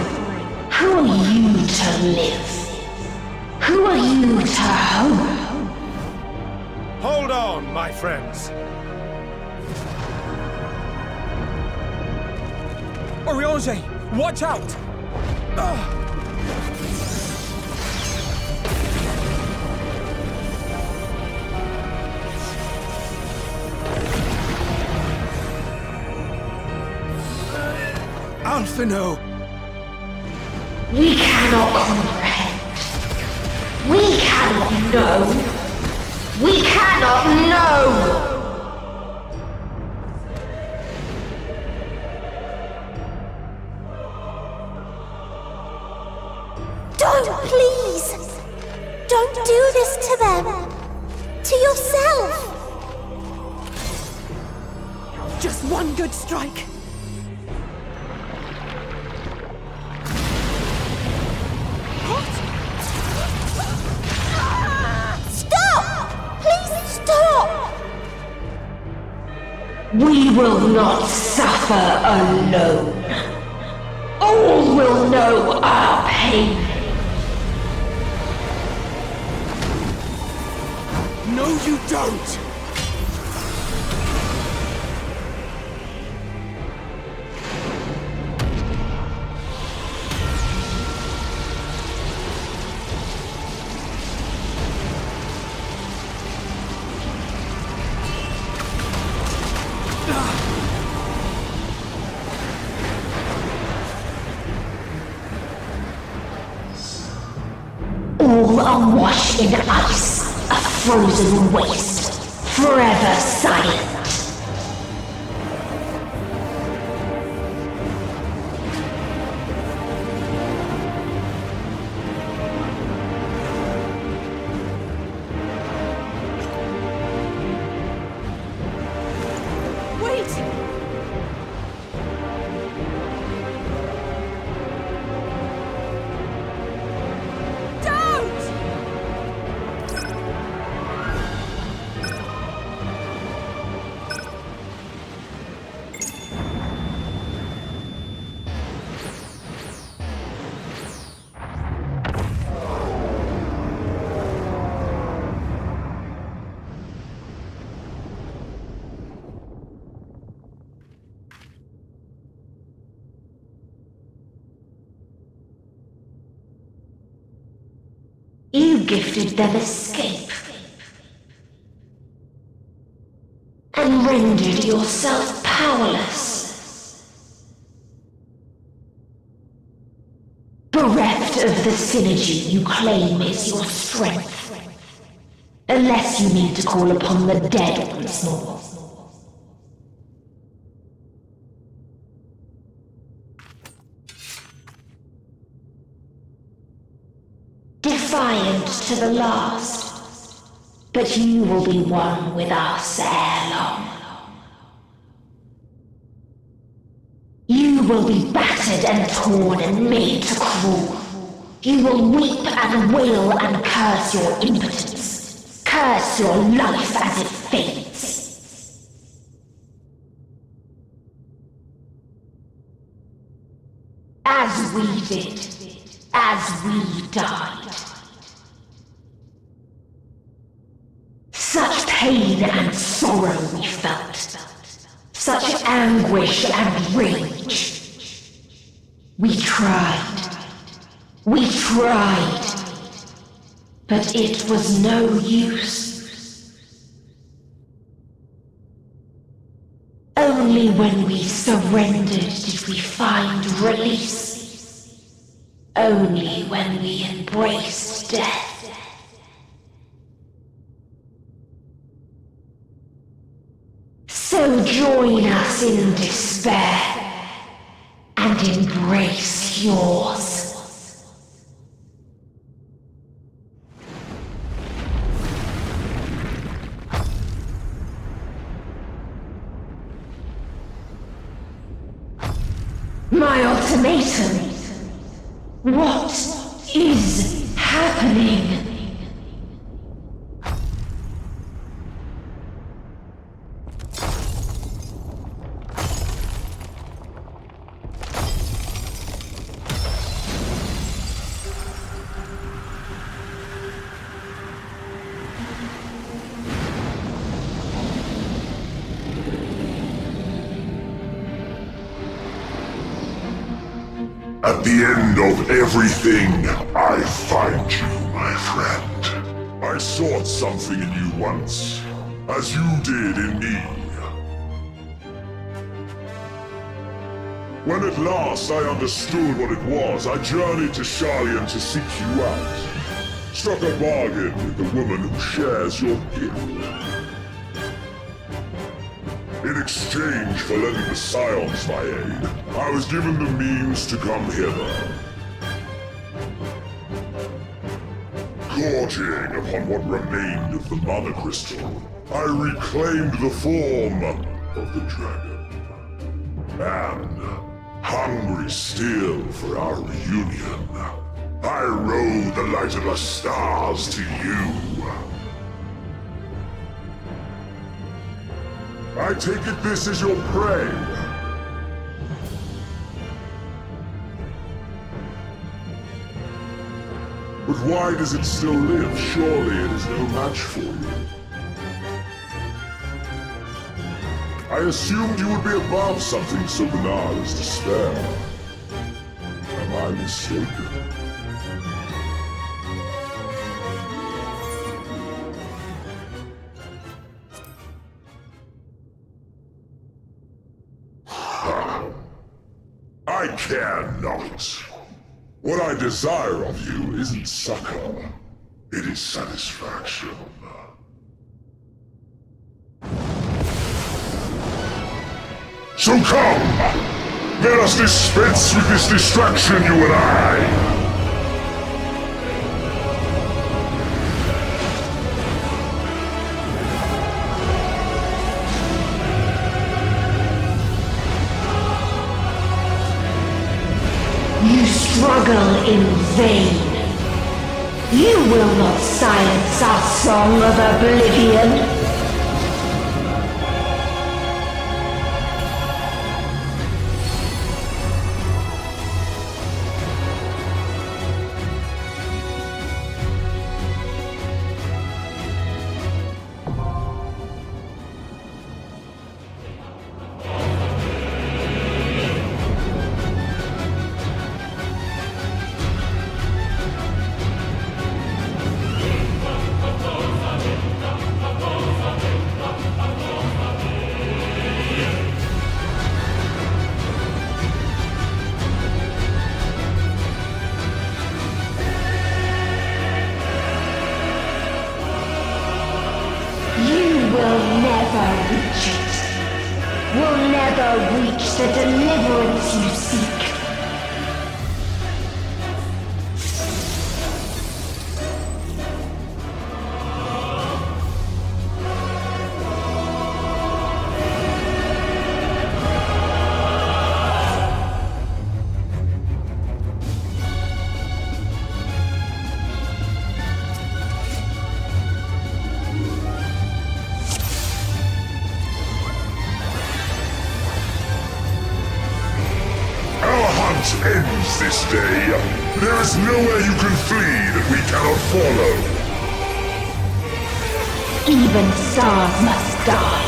Who are you to live? Who are you to hope? Hold on, my friends. Oriange, watch out! Alphino! We cannot comprehend. We cannot know. We cannot know! Don't, please! Don't do this to them! To yourself! Just one good strike. We will not suffer alone. All will know our pain. No, you don't! All are washed in ice, a frozen waste, forever silent. You gifted them escape. And rendered yourself powerless. Bereft of the synergy you claim is your strength. Unless you need to call upon the dead once more. Defiant to the last, but you will be one with us ere long. You will be battered and torn and made to crawl. You will weep and wail and curse your impotence, curse your life as it fades. As we did. as we died. Such pain and sorrow we felt, such anguish and rage. We tried, but it was no use. Only when we surrendered did we find release. Only when we embraced death. So join us in despair and embrace yours. My ultimatum. What is happening? At the end of everything, I find you, my friend. I sought something in you once, as you did in me. When at last I understood what it was, I journeyed to Sharlayan to seek you out. Struck a bargain with the woman who shares your gift. In exchange for lending the Scions my aid, I was given the means to come hither. Gorging upon what remained of the Mother Crystal, I reclaimed the form of the dragon. And, hungry still for our reunion, I rode the light of the stars to you. I take it this is your prey. But why does it still live? Surely it is no match for you. I assumed you would be above something so banal as despair. Am I mistaken? I care not. What I desire of you isn't succor, it is satisfaction. So come! Let us dispense with this distraction, you and I! You struggle in vain. You will not silence our song of oblivion. face this day. There is nowhere you can flee that we cannot follow. Even stars must die.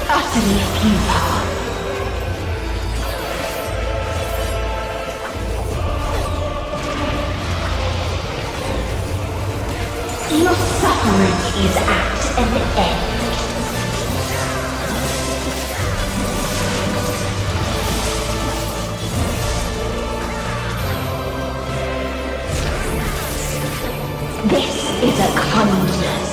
Utterly futile. Your suffering is at an end. This is a kindness.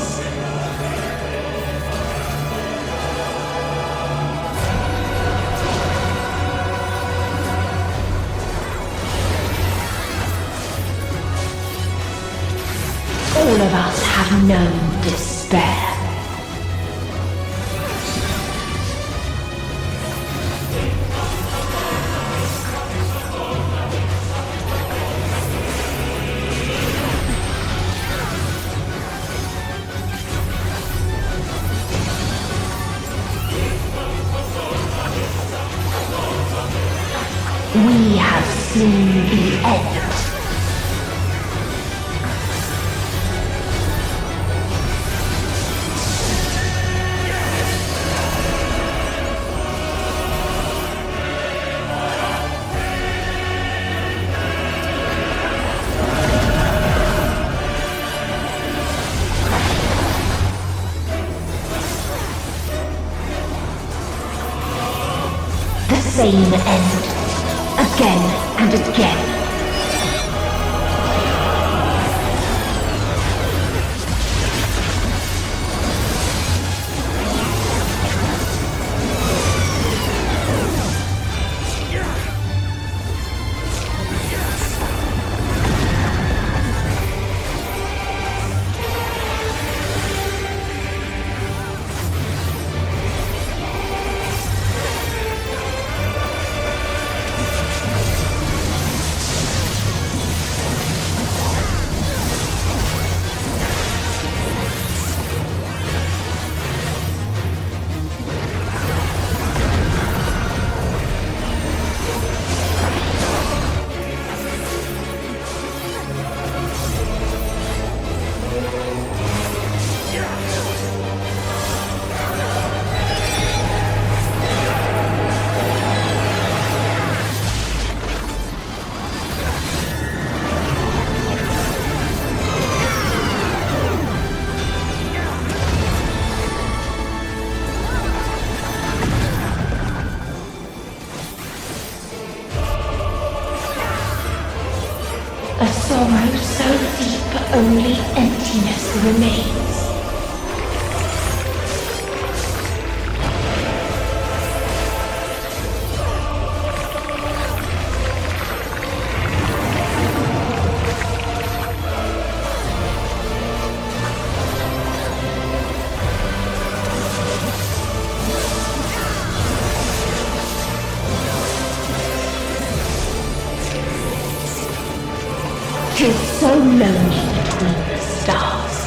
All of us have known despair. We have seen the end. The same end, again and again. A sorrow so deep only emptiness remains. Tis so lonely between the stars.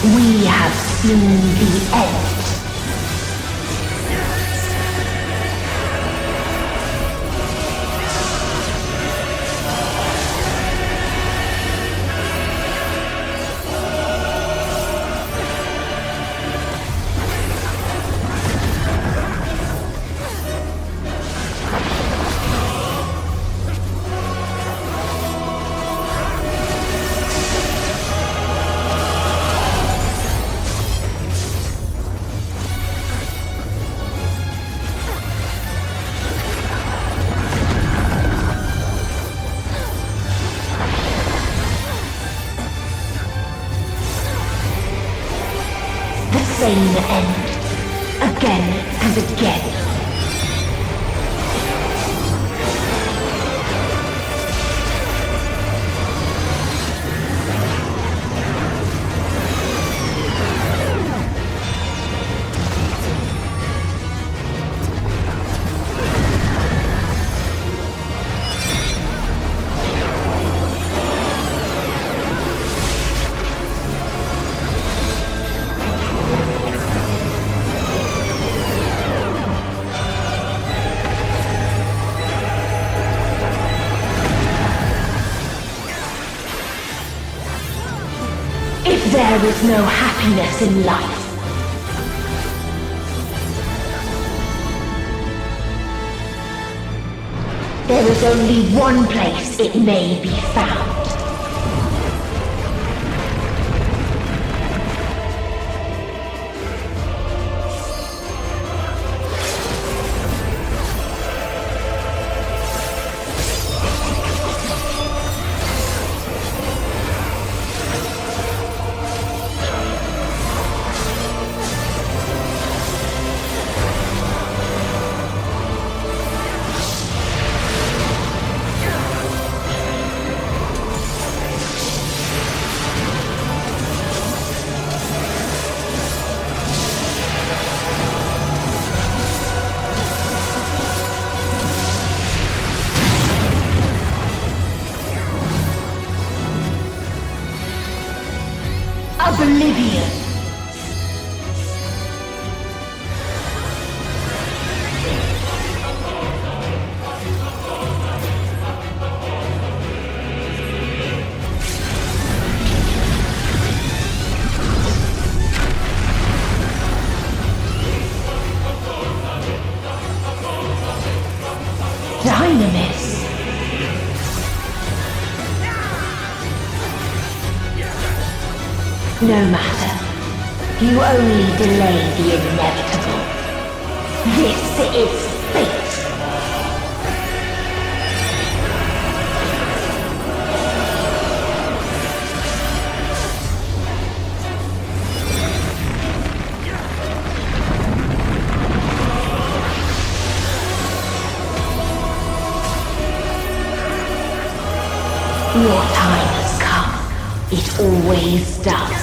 We have seen the end. Same end, again and again. There is no happiness in life. There is only one place it may be found. Oblivion. Dynamis. No matter. You only delay the inevitable. This is fate. Your time has come. It always does.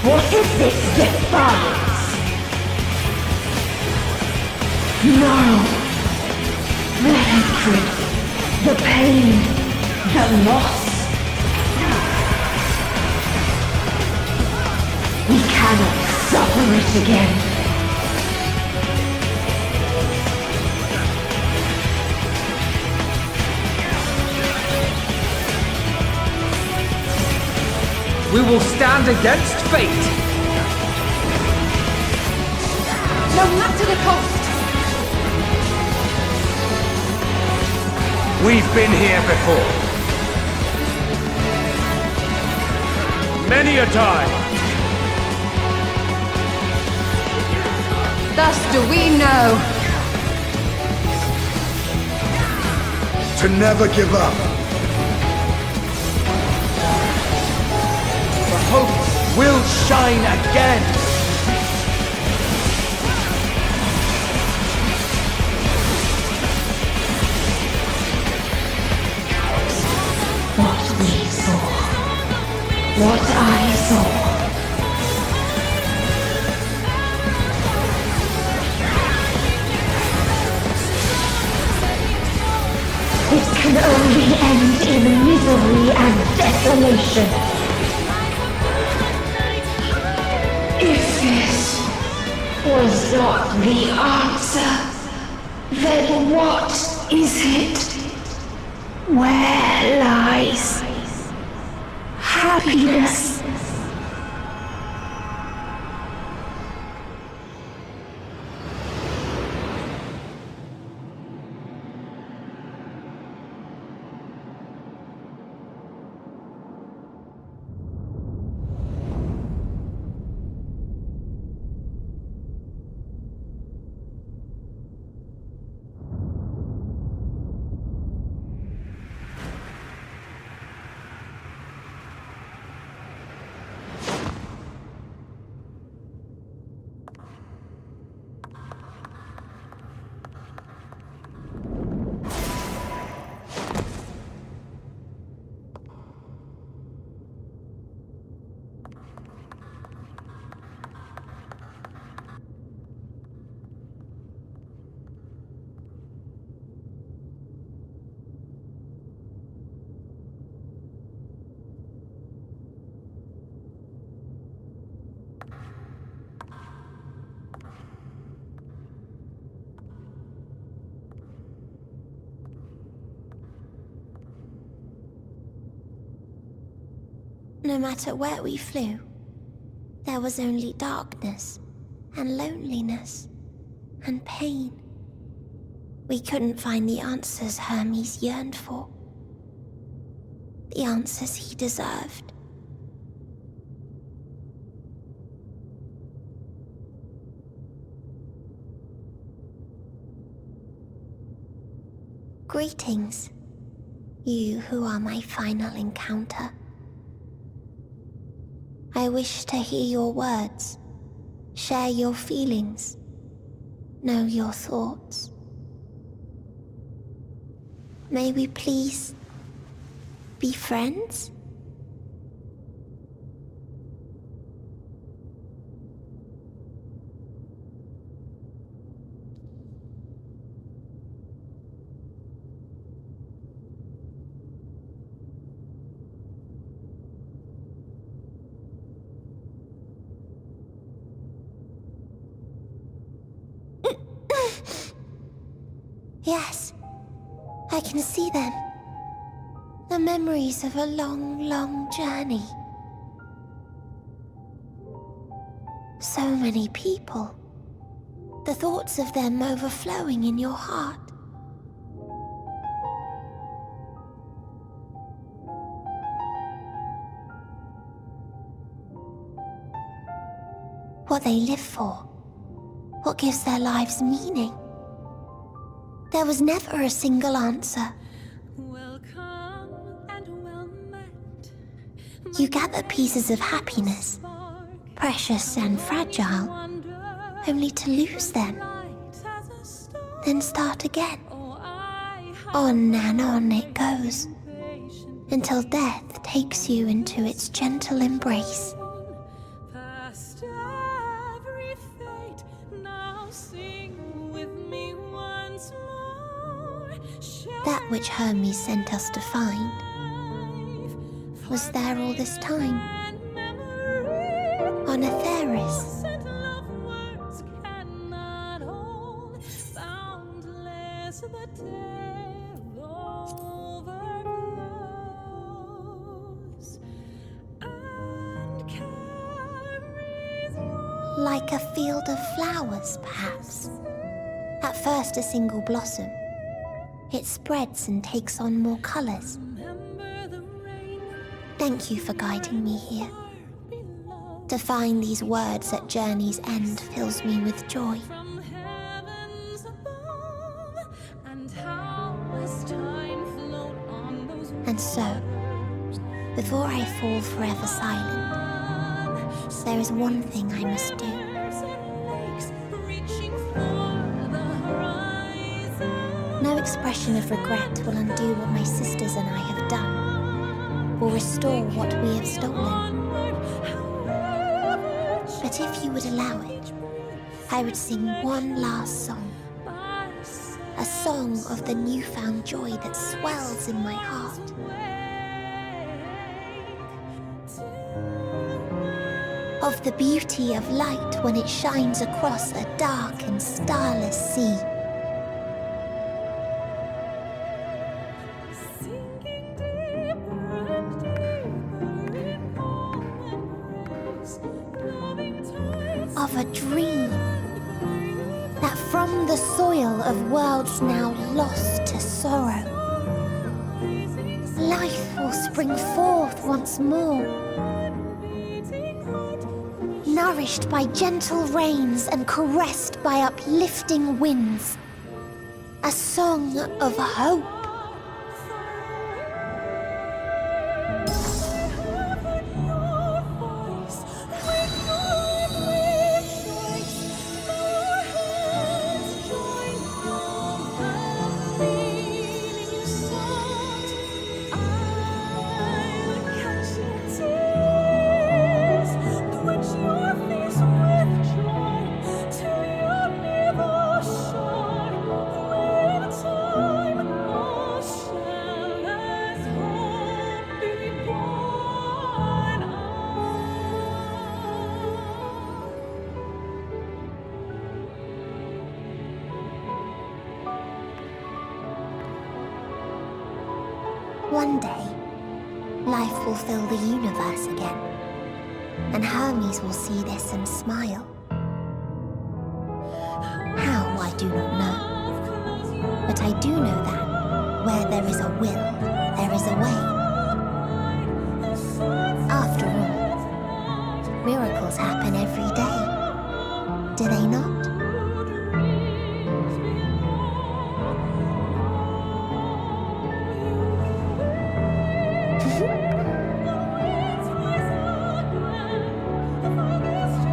What is this defiance? No! The hatred, the pain, the loss. We cannot suffer it again. We will stand against fate! No matter the cost! We've been here before. Many a time. Thus do we know. To never give up. The hope will shine again. What we saw. What I saw. This can only end in misery and desolation. If this was not the answer, then what is it? Where lies happiness? No matter where we flew, there was only darkness and loneliness and pain. We couldn't find the answers Hermes yearned for. The answers he deserved. Greetings, you who are my final encounter. I wish to hear your words, share your feelings, know your thoughts. May we please be friends? Yes, I can see them. The memories of a long, long journey. So many people. The thoughts of them overflowing in your heart. What they live for. What gives their lives meaning. There was never a single answer. You gather pieces of happiness, precious and fragile, only to lose them. Then start again. On and on it goes, until death takes you into its gentle embrace. That which Hermes sent us to find was there all this time, on Atheris. Like a field of flowers, perhaps. At first a single blossom. it spreads and takes on more colors. Thank you for guiding me here. To find these words at journey's end fills me with joy. And so, before I fall forever silent, there is one thing I must do. No expression of regret will undo what my sisters and I have done, or restore what we have stolen. But if you would allow it, I would sing one last song. A song of the newfound joy that swells in my heart. Of the beauty of light when it shines across a dark and starless sea. Of a dream that from the soil of worlds now lost to sorrow, life will spring forth once more, nourished by gentle rains and caressed by uplifting winds. A song of hope. One day, life will fill the universe again, and Hermes will see this and smile. How, I do not know. But I do know that where there is a will, there is a way. After all, miracles happen every day, do they not?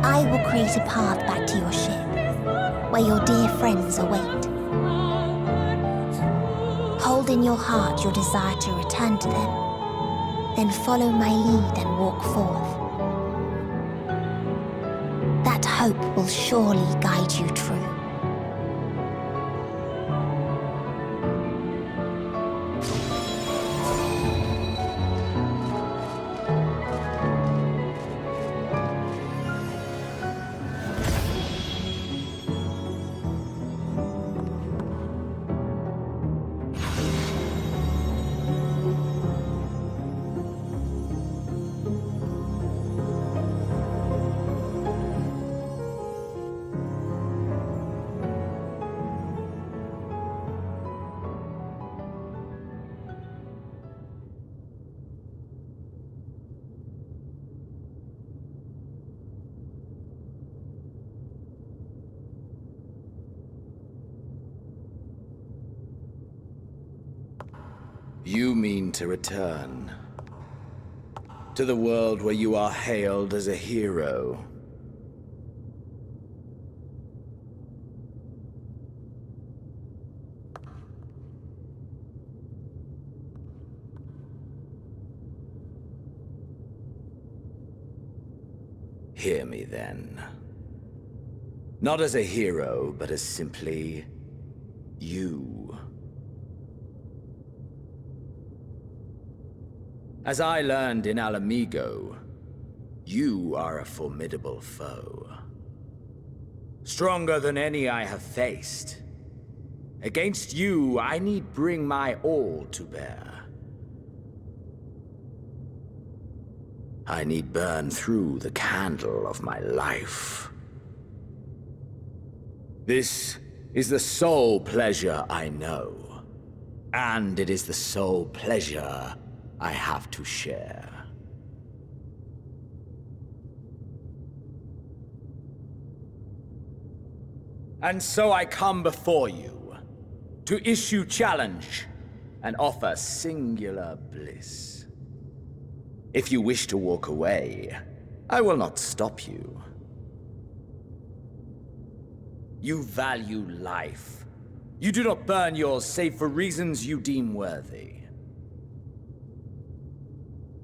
I will create a path back to your ship, where your dear friends await. Hold in your heart your desire to return to them, then follow my lead and walk forth. That hope will surely guide you true. You mean to return to the world where you are hailed as a hero. Hear me then. Not as a hero, but as simply you. As I learned in Alamigo, you are a formidable foe. Stronger than any I have faced. Against you, I need bring my all to bear. I need burn through the candle of my life. This is the sole pleasure I know. And it is the sole pleasure I have to share. And so I come before you to issue challenge and offer singular bliss. If you wish to walk away, I will not stop you. You value life. You do not burn yours save for reasons you deem worthy.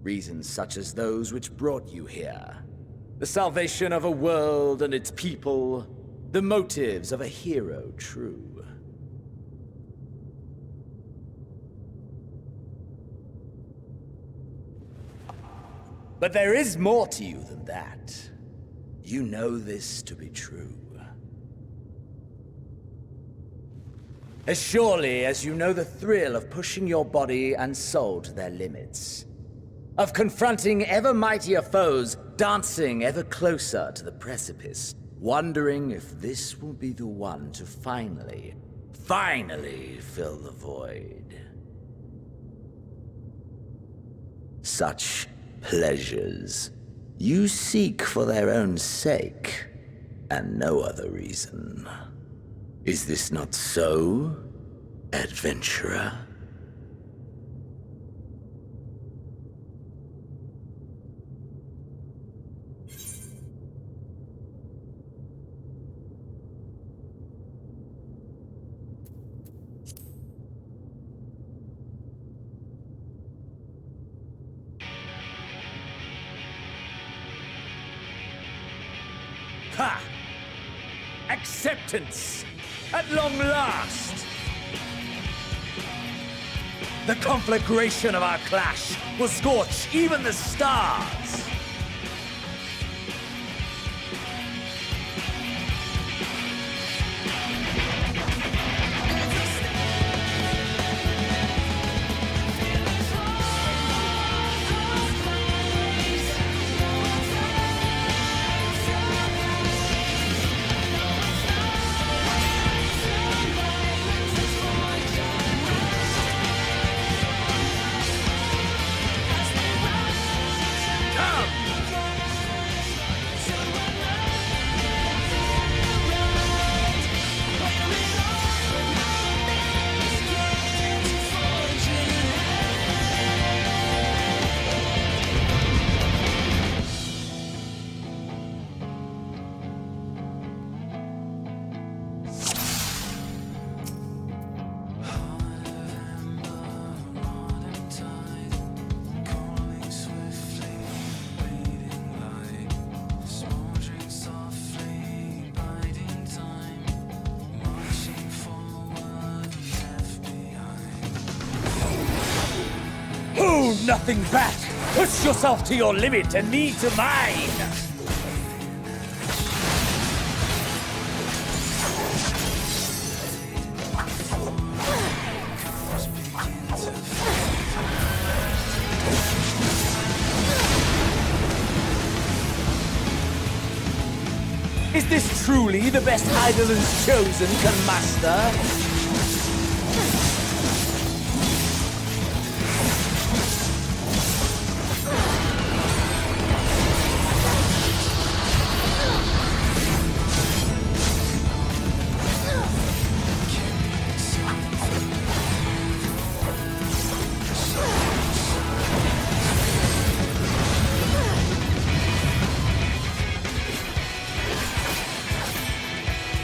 Reasons such as those which brought you here. The salvation of a world and its people. The motives of a hero true. But there is more to you than that. You know this to be true. As surely as you know the thrill of pushing your body and soul to their limits. Of confronting ever mightier foes, dancing ever closer to the precipice, wondering if this will be the one to finally fill the void. Such pleasures you seek for their own sake, and no other reason. Is this not so, adventurer? Ha! Acceptance! At long last! The conflagration of our clash will scorch even the stars! Nothing back! Push yourself to your limit and me to mine! Is this truly the best Eidolon's chosen can master?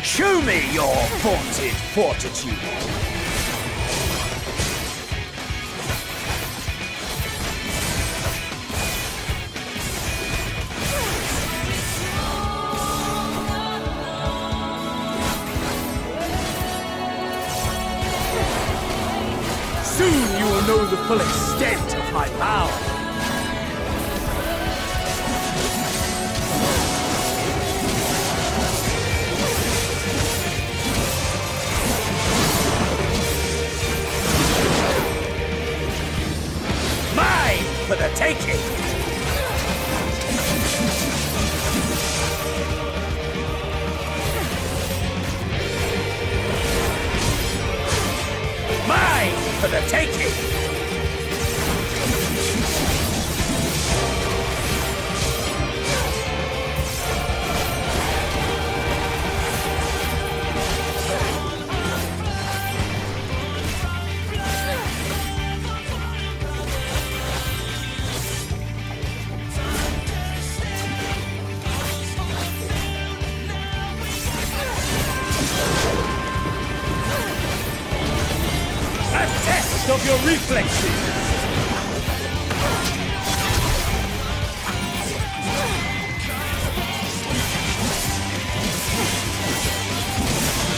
Show me your vaunted fortitude! Soon you will know the full extent of my power! For the taking! Mine for the taking! Of your reflexes!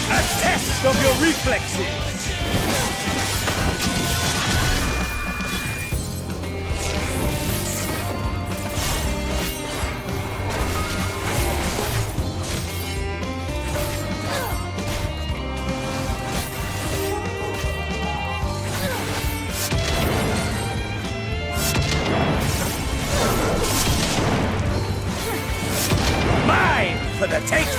A test of your reflexes! For the taking!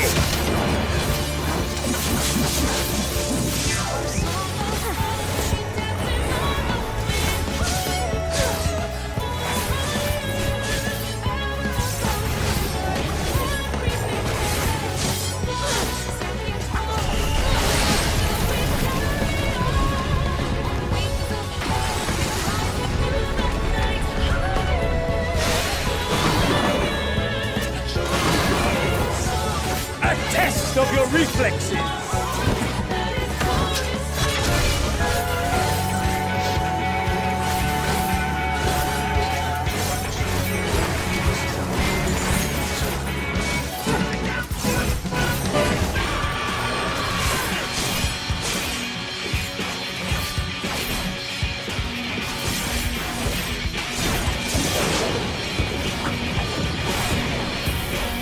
Of your reflexes!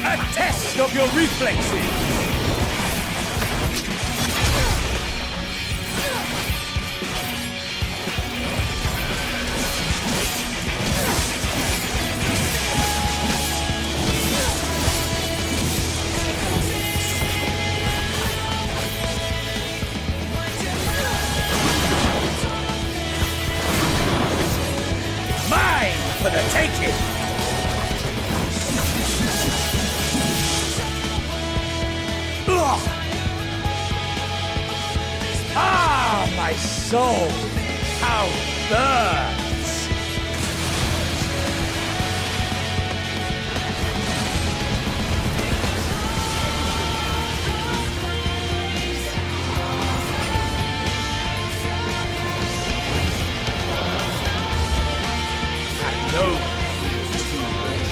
A test of your reflexes! For the taking! Ugh. Ah, my soul! How it burns!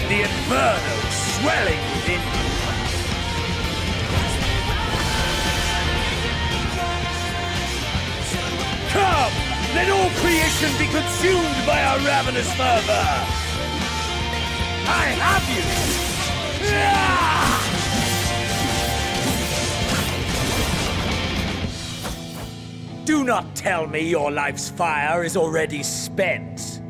The inferno swelling within you. Come! Let all creation be consumed by our ravenous fervor! I have you! Do not tell me your life's fire is already spent.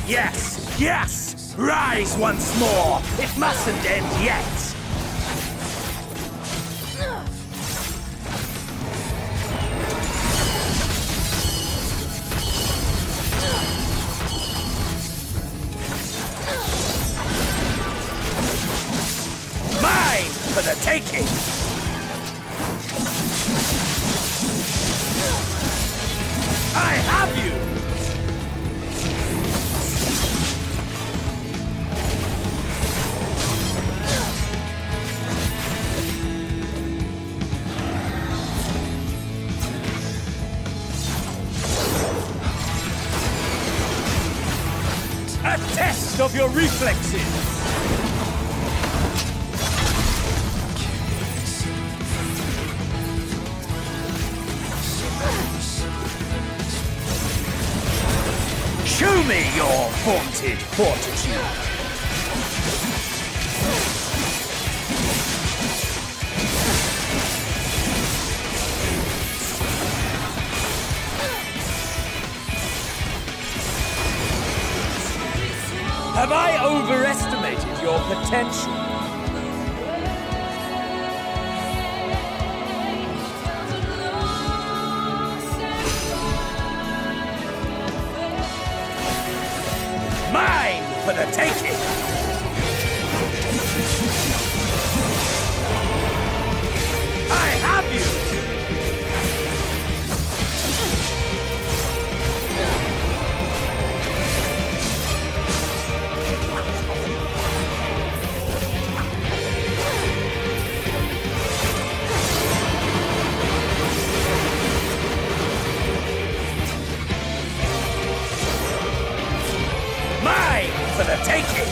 Yes! Yes! Rise once more! It mustn't end yet! Mine for the taking! I have you! A test of your reflexes! Show me your vaunted fortitude! Have I overestimated your potential. Mine for the taking! I have you! Mine for the taking!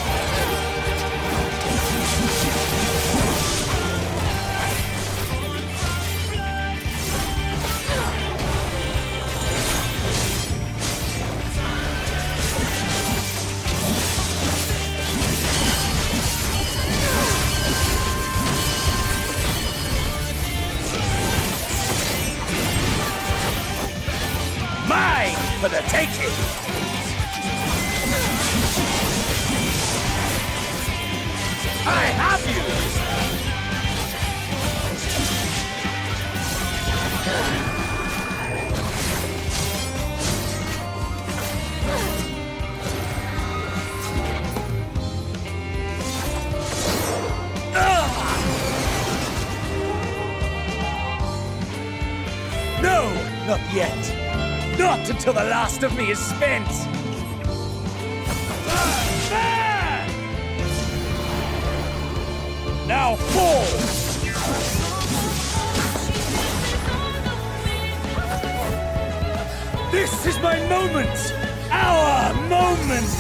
Mine for the taking! I have you! No, not yet. Not until the last of me is spent. Now fall! This is my moment! Our moment!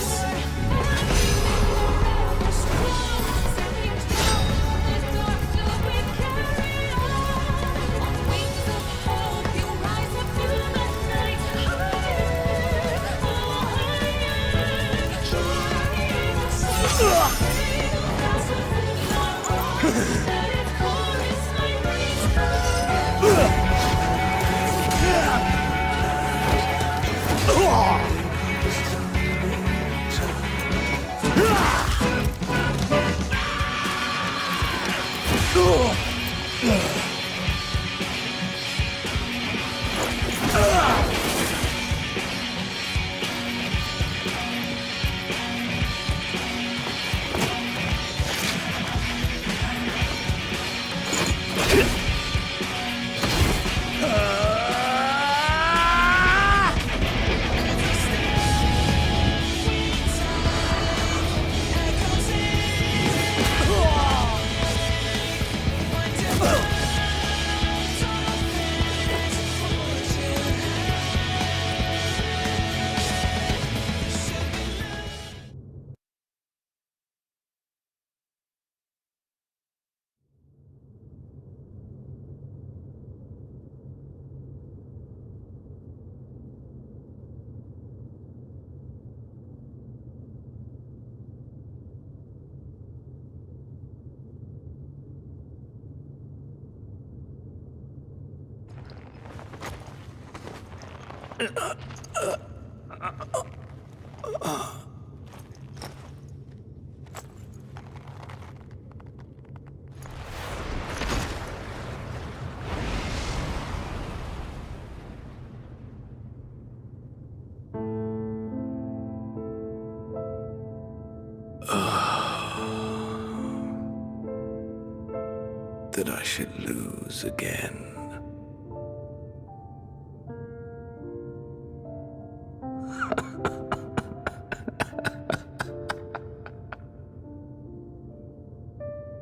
That I should lose again.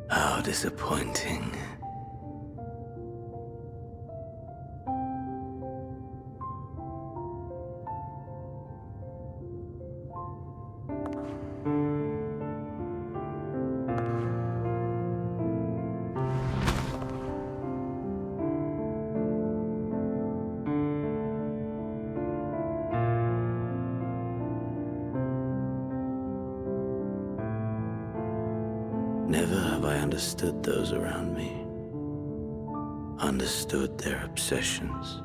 How disappointing. Never have I understood those around me, understood their obsessions.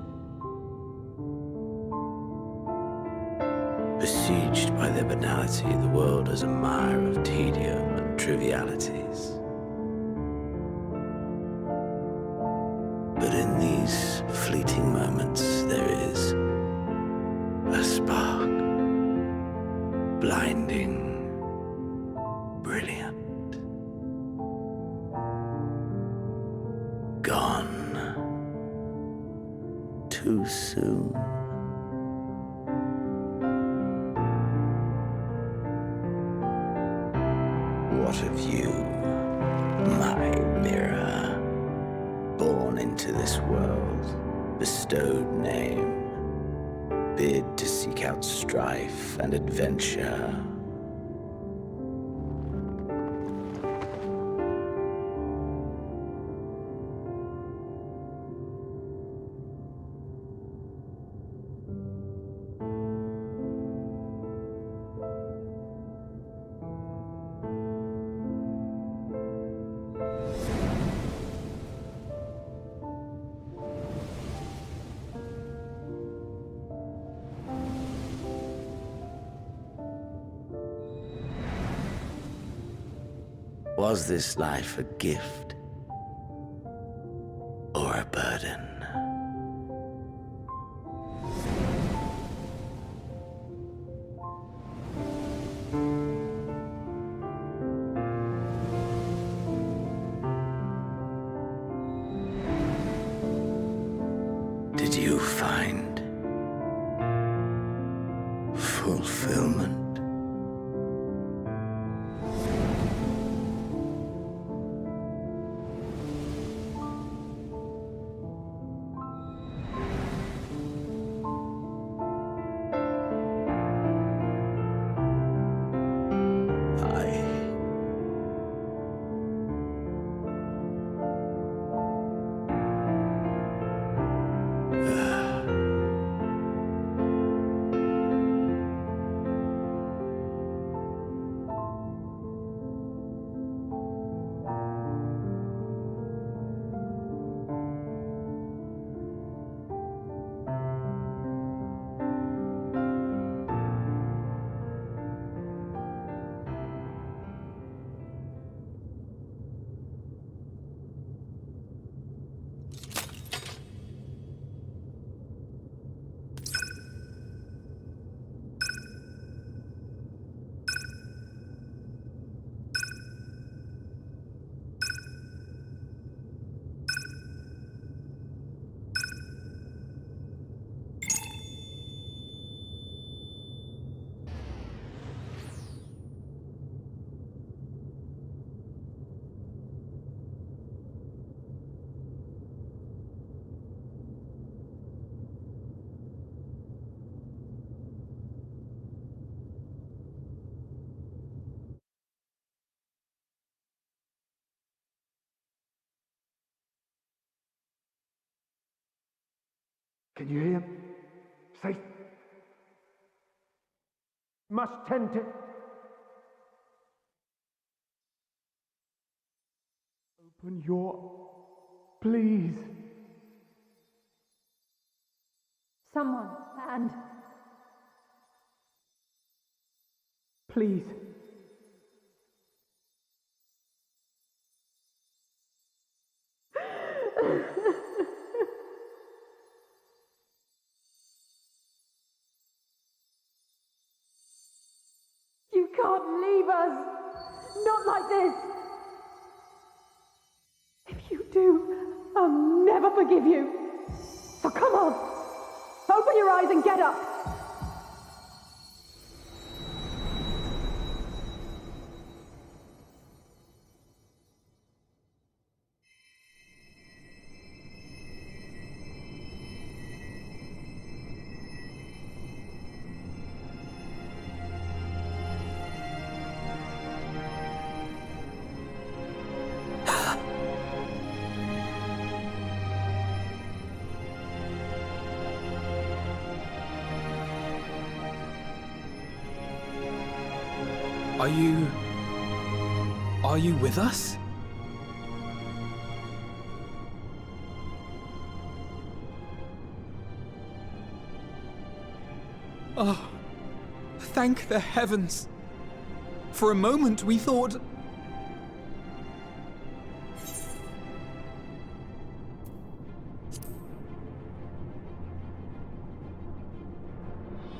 Besieged by their banality, the world is a mire of tedium and trivialities. But in these fleeting moments, there is a spark, blinding, brilliant, gone too soon. What of you, my mirror? Born into this world, bestowed name, bid to seek out strife and adventure. Was this life a gift or a burden? Did you find fulfillment? Can you hear? Safe. Must tend to... Open your... Please. Someone, and... Please. You can't leave us! Not like this! If you do, I'll never forgive you! So come on! Open your eyes and get up! Are you with us? Oh, thank the heavens. For a moment we thought...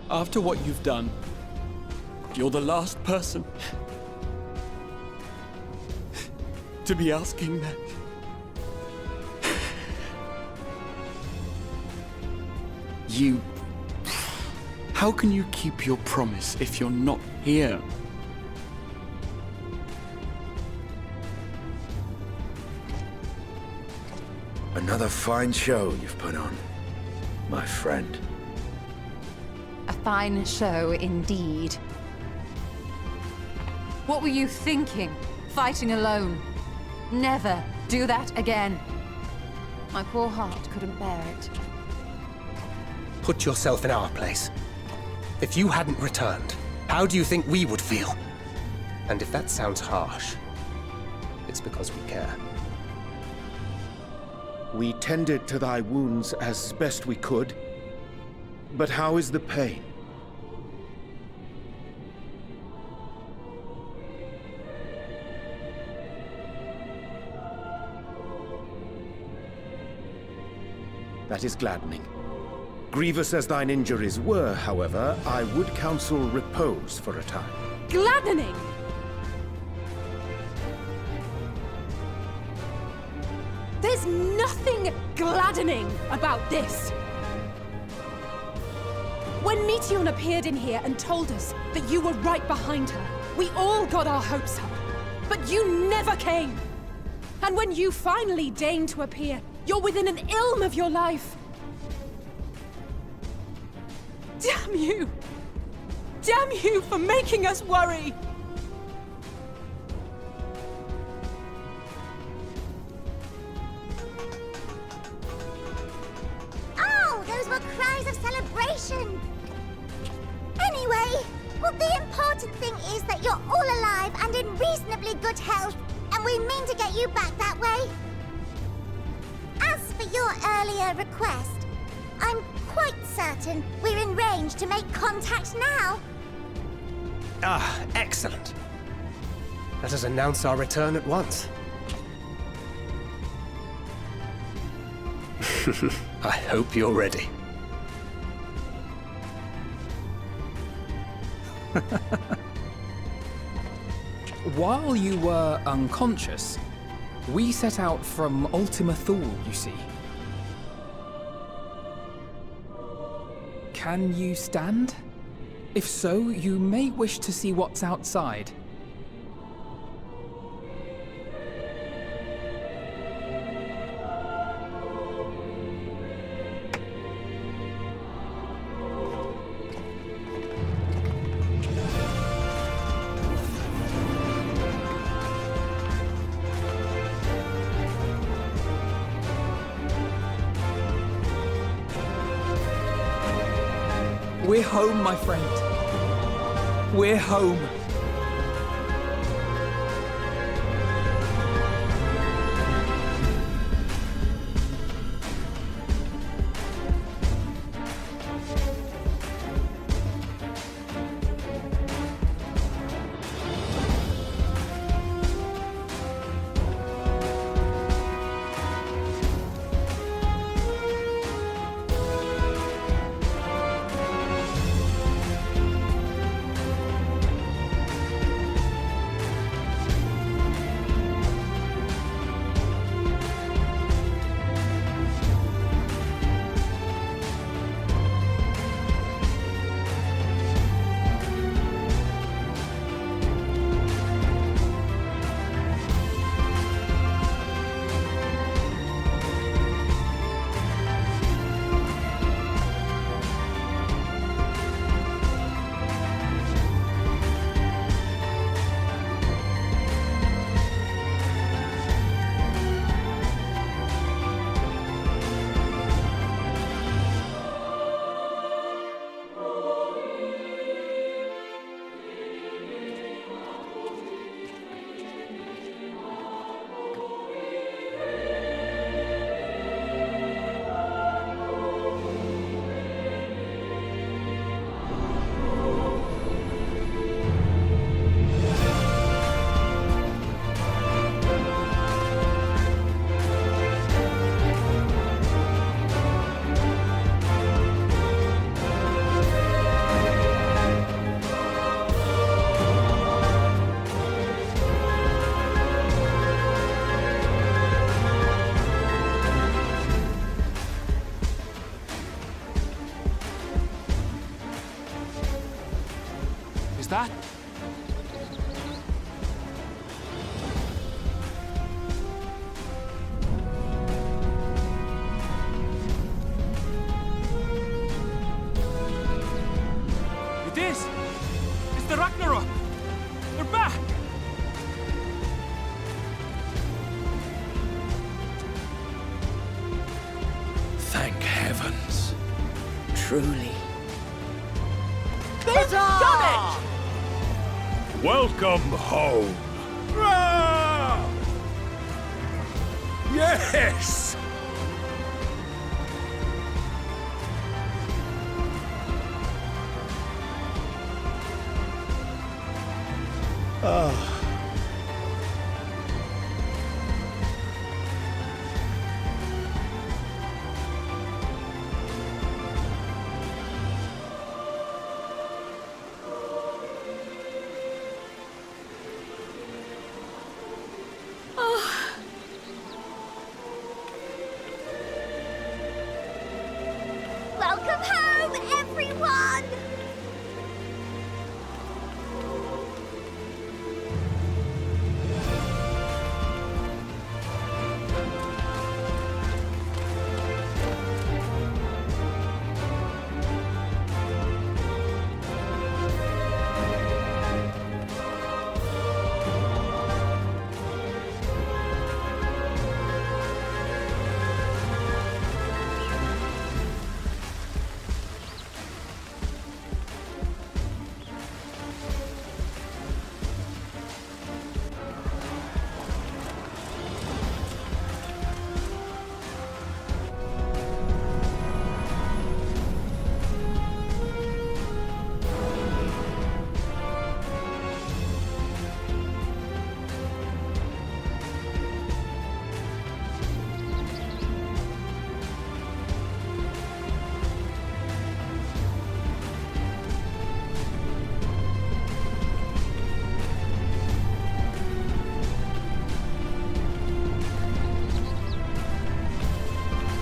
After what you've done, you're the last person to be asking that. You... How can you keep your promise if you're not here? Another fine show you've put on, my friend. A fine show indeed. What were you thinking? Fighting alone? Never do that again. My poor heart couldn't bear it. Put yourself in our place. If you hadn't returned, how do you think we would feel? And if that sounds harsh, it's because we care. We tended to thy wounds as best we could. But how is the pain? That is gladdening. Grievous as thine injuries were, however, I would counsel repose for a time. Gladdening! There's nothing gladdening about this! When Meteion appeared in here and told us that you were right behind her, we all got our hopes up. But you never came! And when you finally deigned to appear, you're within an ilm of your life! Damn you! Damn you for making us worry! Oh, those were cries of celebration! Anyway, well, the important thing is that you're all alive and in reasonably good health, and we mean to get you back that way. As for your earlier request, I'm quite certain we're in range to make contact now. Ah, excellent. Let us announce our return at once. I hope you're ready. While you were unconscious, we set out from Ultima Thule, you see. Can you stand? If so, you may wish to see what's outside. We're home, my friend. We're home. Is that? It is! It's the Ragnarok! They're back! Thank heavens. Truly. They've done Welcome home. Yes! Welcome home, everyone!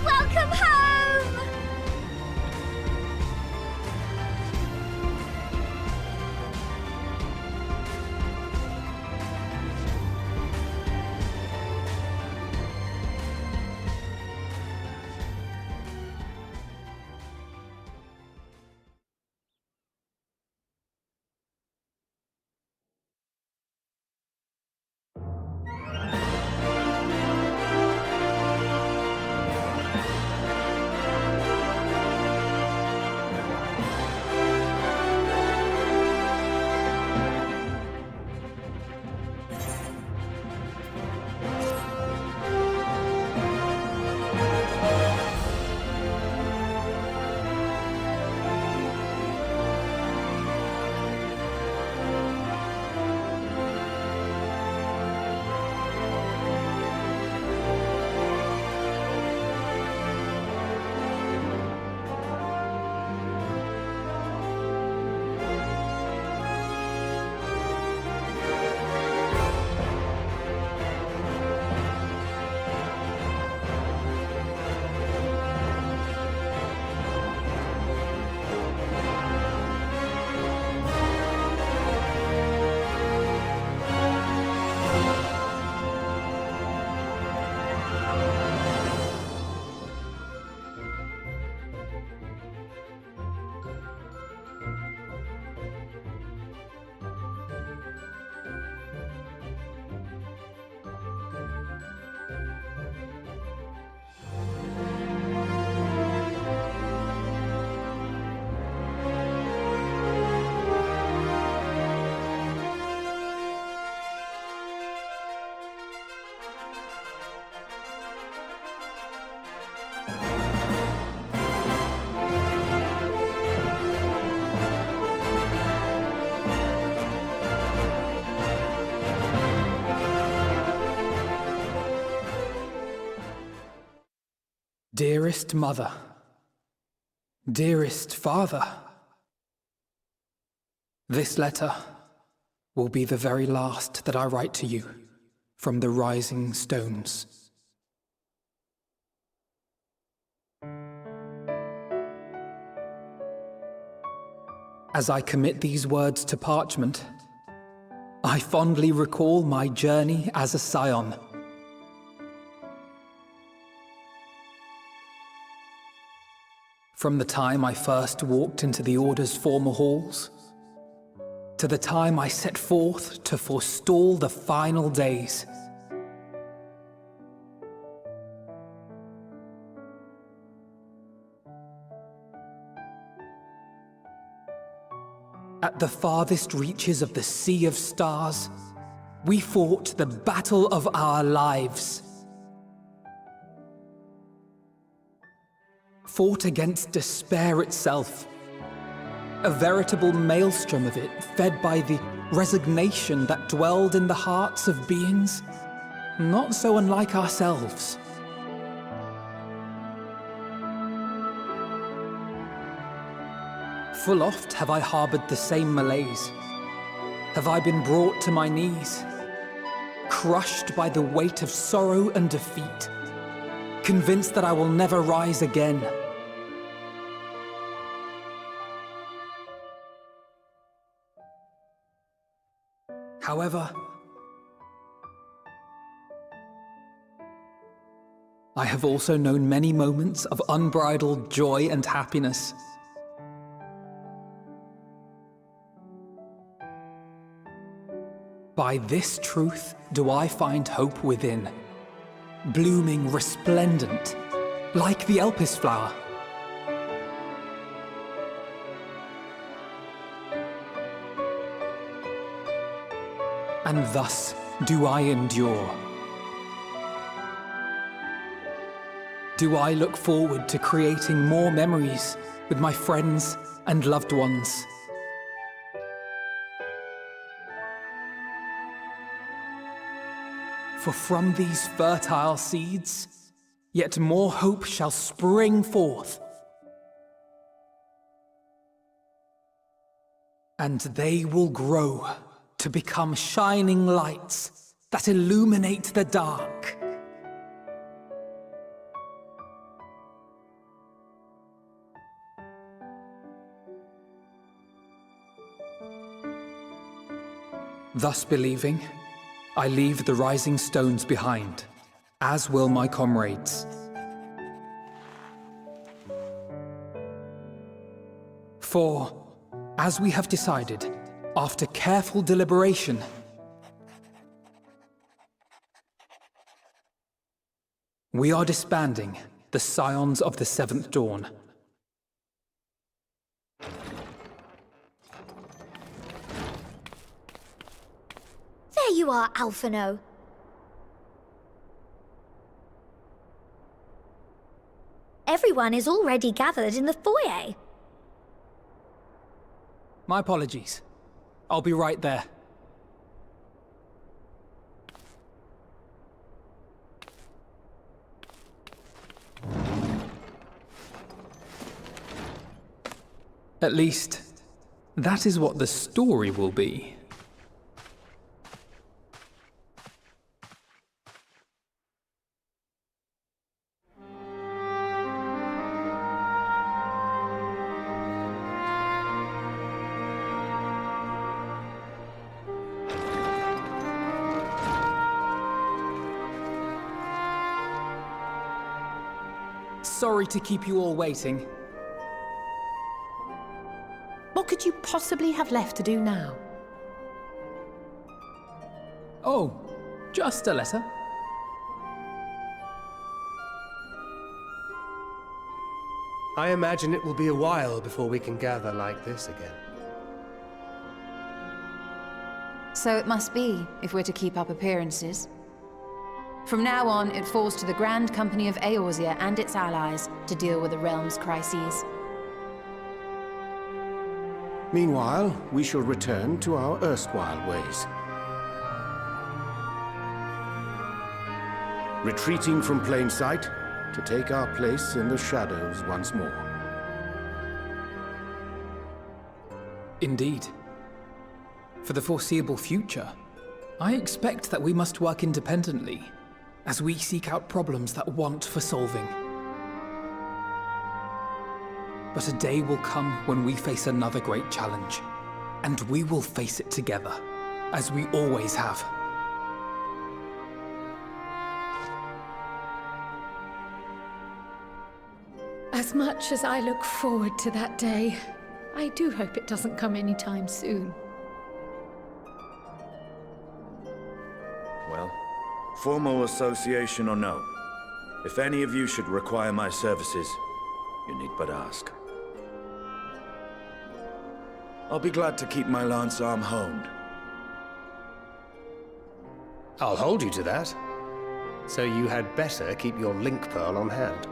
Welcome home! Dearest mother, dearest father, this letter will be the very last that I write to you from the rising stones. As I commit these words to parchment, I fondly recall my journey as a scion. From the time I first walked into the Order's former halls, to the time I set forth to forestall the final days. At the farthest reaches of the Sea of Stars, we fought the battle of our lives. Fought against despair itself. A veritable maelstrom of it, fed by the resignation that dwelled in the hearts of beings not so unlike ourselves. Full oft have I harbored the same malaise. Have I been brought to my knees, crushed by the weight of sorrow and defeat, convinced that I will never rise again. However, I have also known many moments of unbridled joy and happiness. By this truth do I find hope within, blooming resplendent, like the Elpis flower. And thus do I endure. Do I look forward to creating more memories with my friends and loved ones. For from these fertile seeds, yet more hope shall spring forth. And they will grow to become shining lights that illuminate the dark. Thus believing, I leave the rising stones behind, as will my comrades. For, as we have decided, after careful deliberation, we are disbanding the Scions of the Seventh Dawn. There you are, Alphino. Everyone is already gathered in the foyer. My apologies. I'll be right there. At least, that is what the story will be. Sorry to keep you all waiting. What could you possibly have left to do now? Oh, just a letter. I imagine it will be a while before we can gather like this again. So it must be, if we're to keep up appearances. From now on, it falls to the Grand Company of Eorzea and its allies to deal with the realm's crises. Meanwhile, we shall return to our erstwhile ways. Retreating from plain sight to take our place in the shadows once more. Indeed. For the foreseeable future, I expect that we must work independently, as we seek out problems that want for solving. But a day will come when we face another great challenge. And we will face it together, as we always have. As much as I look forward to that day, I do hope it doesn't come anytime soon. Well, formal association or no, if any of you should require my services, you need but ask. I'll be glad to keep my lance arm honed. I'll hold you to that. So you had better keep your link pearl on hand.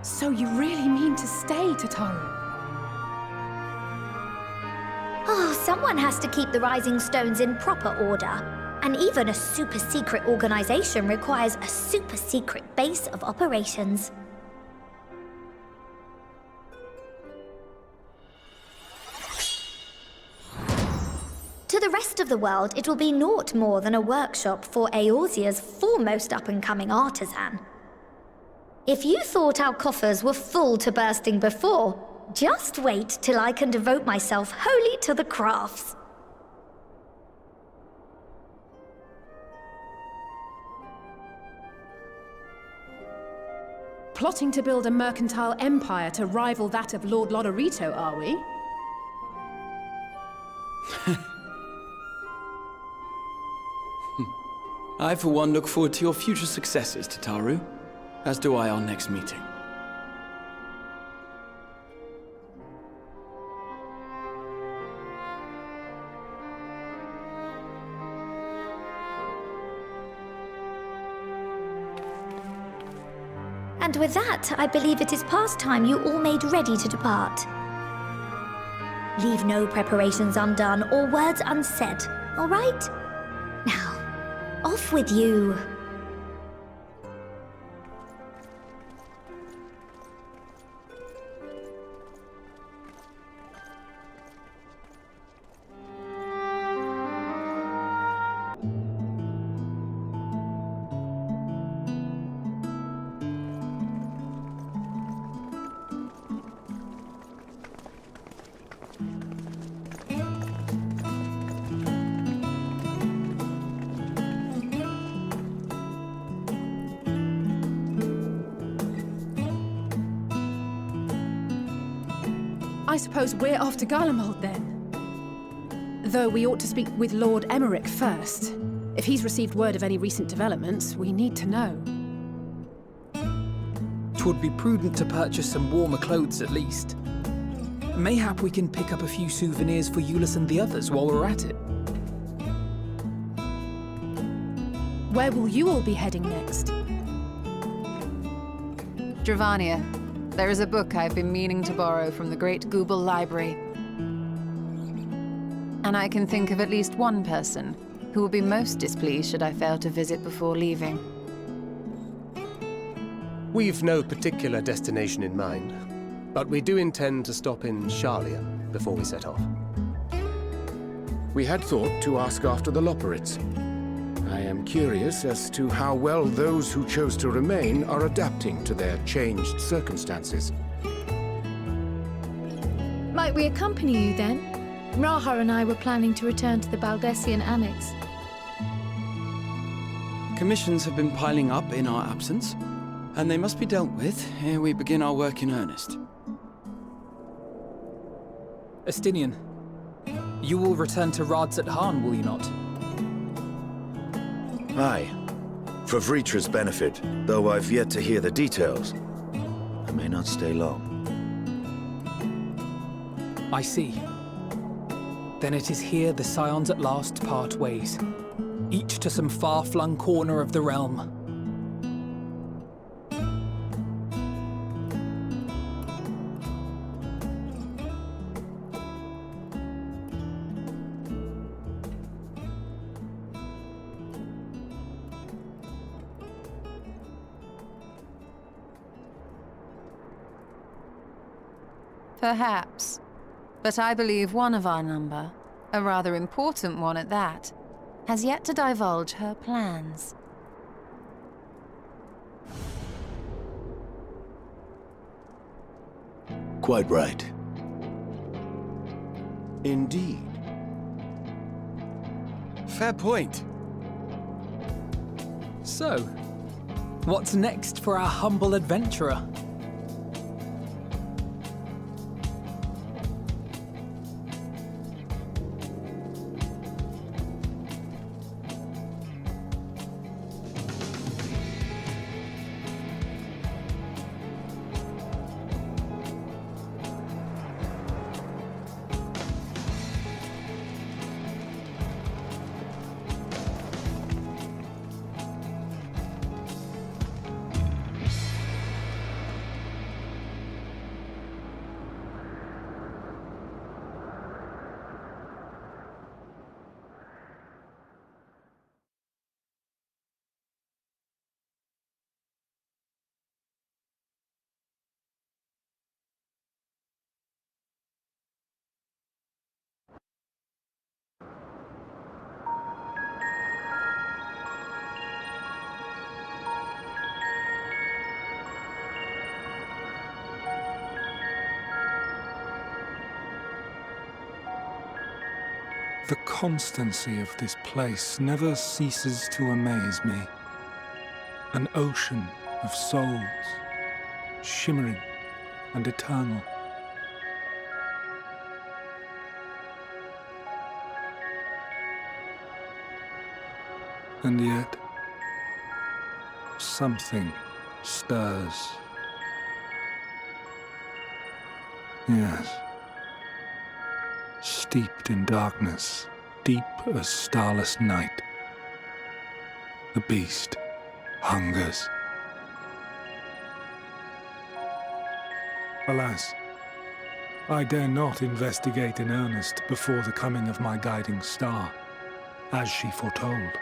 So you really mean to stay, Tataru? Oh, someone has to keep the Rising Stones in proper order. And even a super-secret organization requires a super-secret base of operations. To the rest of the world, it will be naught more than a workshop for Eorzea's foremost up-and-coming artisan. If you thought our coffers were full to bursting before, just wait till I can devote myself wholly to the crafts. Plotting to build a mercantile empire to rival that of Lord Lodorito, are we? I, for one, look forward to your future successes, Tataru. As do I our next meeting. And with that, I believe it is past time you all made ready to depart. Leave no preparations undone or words unsaid, all right? Now, off with you. I suppose we're off to Garlemald then. Though we ought to speak with Lord Emmerich first. If he's received word of any recent developments, we need to know. 'Twould be prudent to purchase some warmer clothes at least. Mayhap we can pick up a few souvenirs for Euless and the others while we're at it. Where will you all be heading next? Dravania. There is a book I've been meaning to borrow from the Great Google Library. And I can think of at least one person who will be most displeased should I fail to visit before leaving. We've no particular destination in mind, but we do intend to stop in Shalia before we set off. We had thought to ask after the Loporrits. I am curious as to how well those who chose to remain are adapting to their changed circumstances. Might we accompany you then? Raha and I were planning to return to the Baldessian Annex. Commissions have been piling up in our absence, and they must be dealt with ere we begin our work in earnest. Estinian, you will return to Radzat Han, will you not? Aye. For Vritra's benefit, though I've yet to hear the details. I may not stay long. I see. Then it is here the Scions at last part ways, each to some far-flung corner of the realm. Perhaps. But I believe one of our number, a rather important one at that, has yet to divulge her plans. Quite right. Indeed. Fair point. So, what's next for our humble adventurer? The constancy of this place never ceases to amaze me. An ocean of souls, shimmering and eternal. And yet, something stirs. Yes. Steeped in darkness, deep as starless night, the beast hungers. Alas, I dare not investigate in earnest before the coming of my guiding star, as she foretold.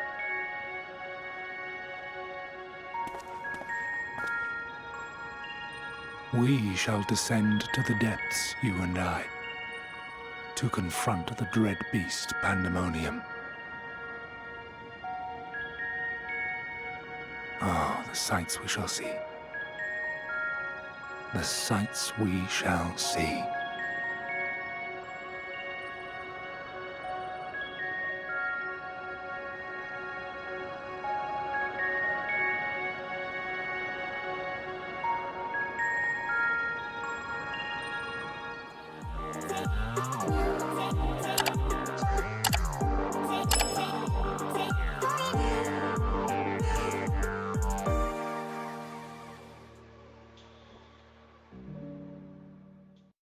We shall descend to the depths, you and I, to confront the dread beast Pandemonium. Oh, the sights we shall see. The sights we shall see.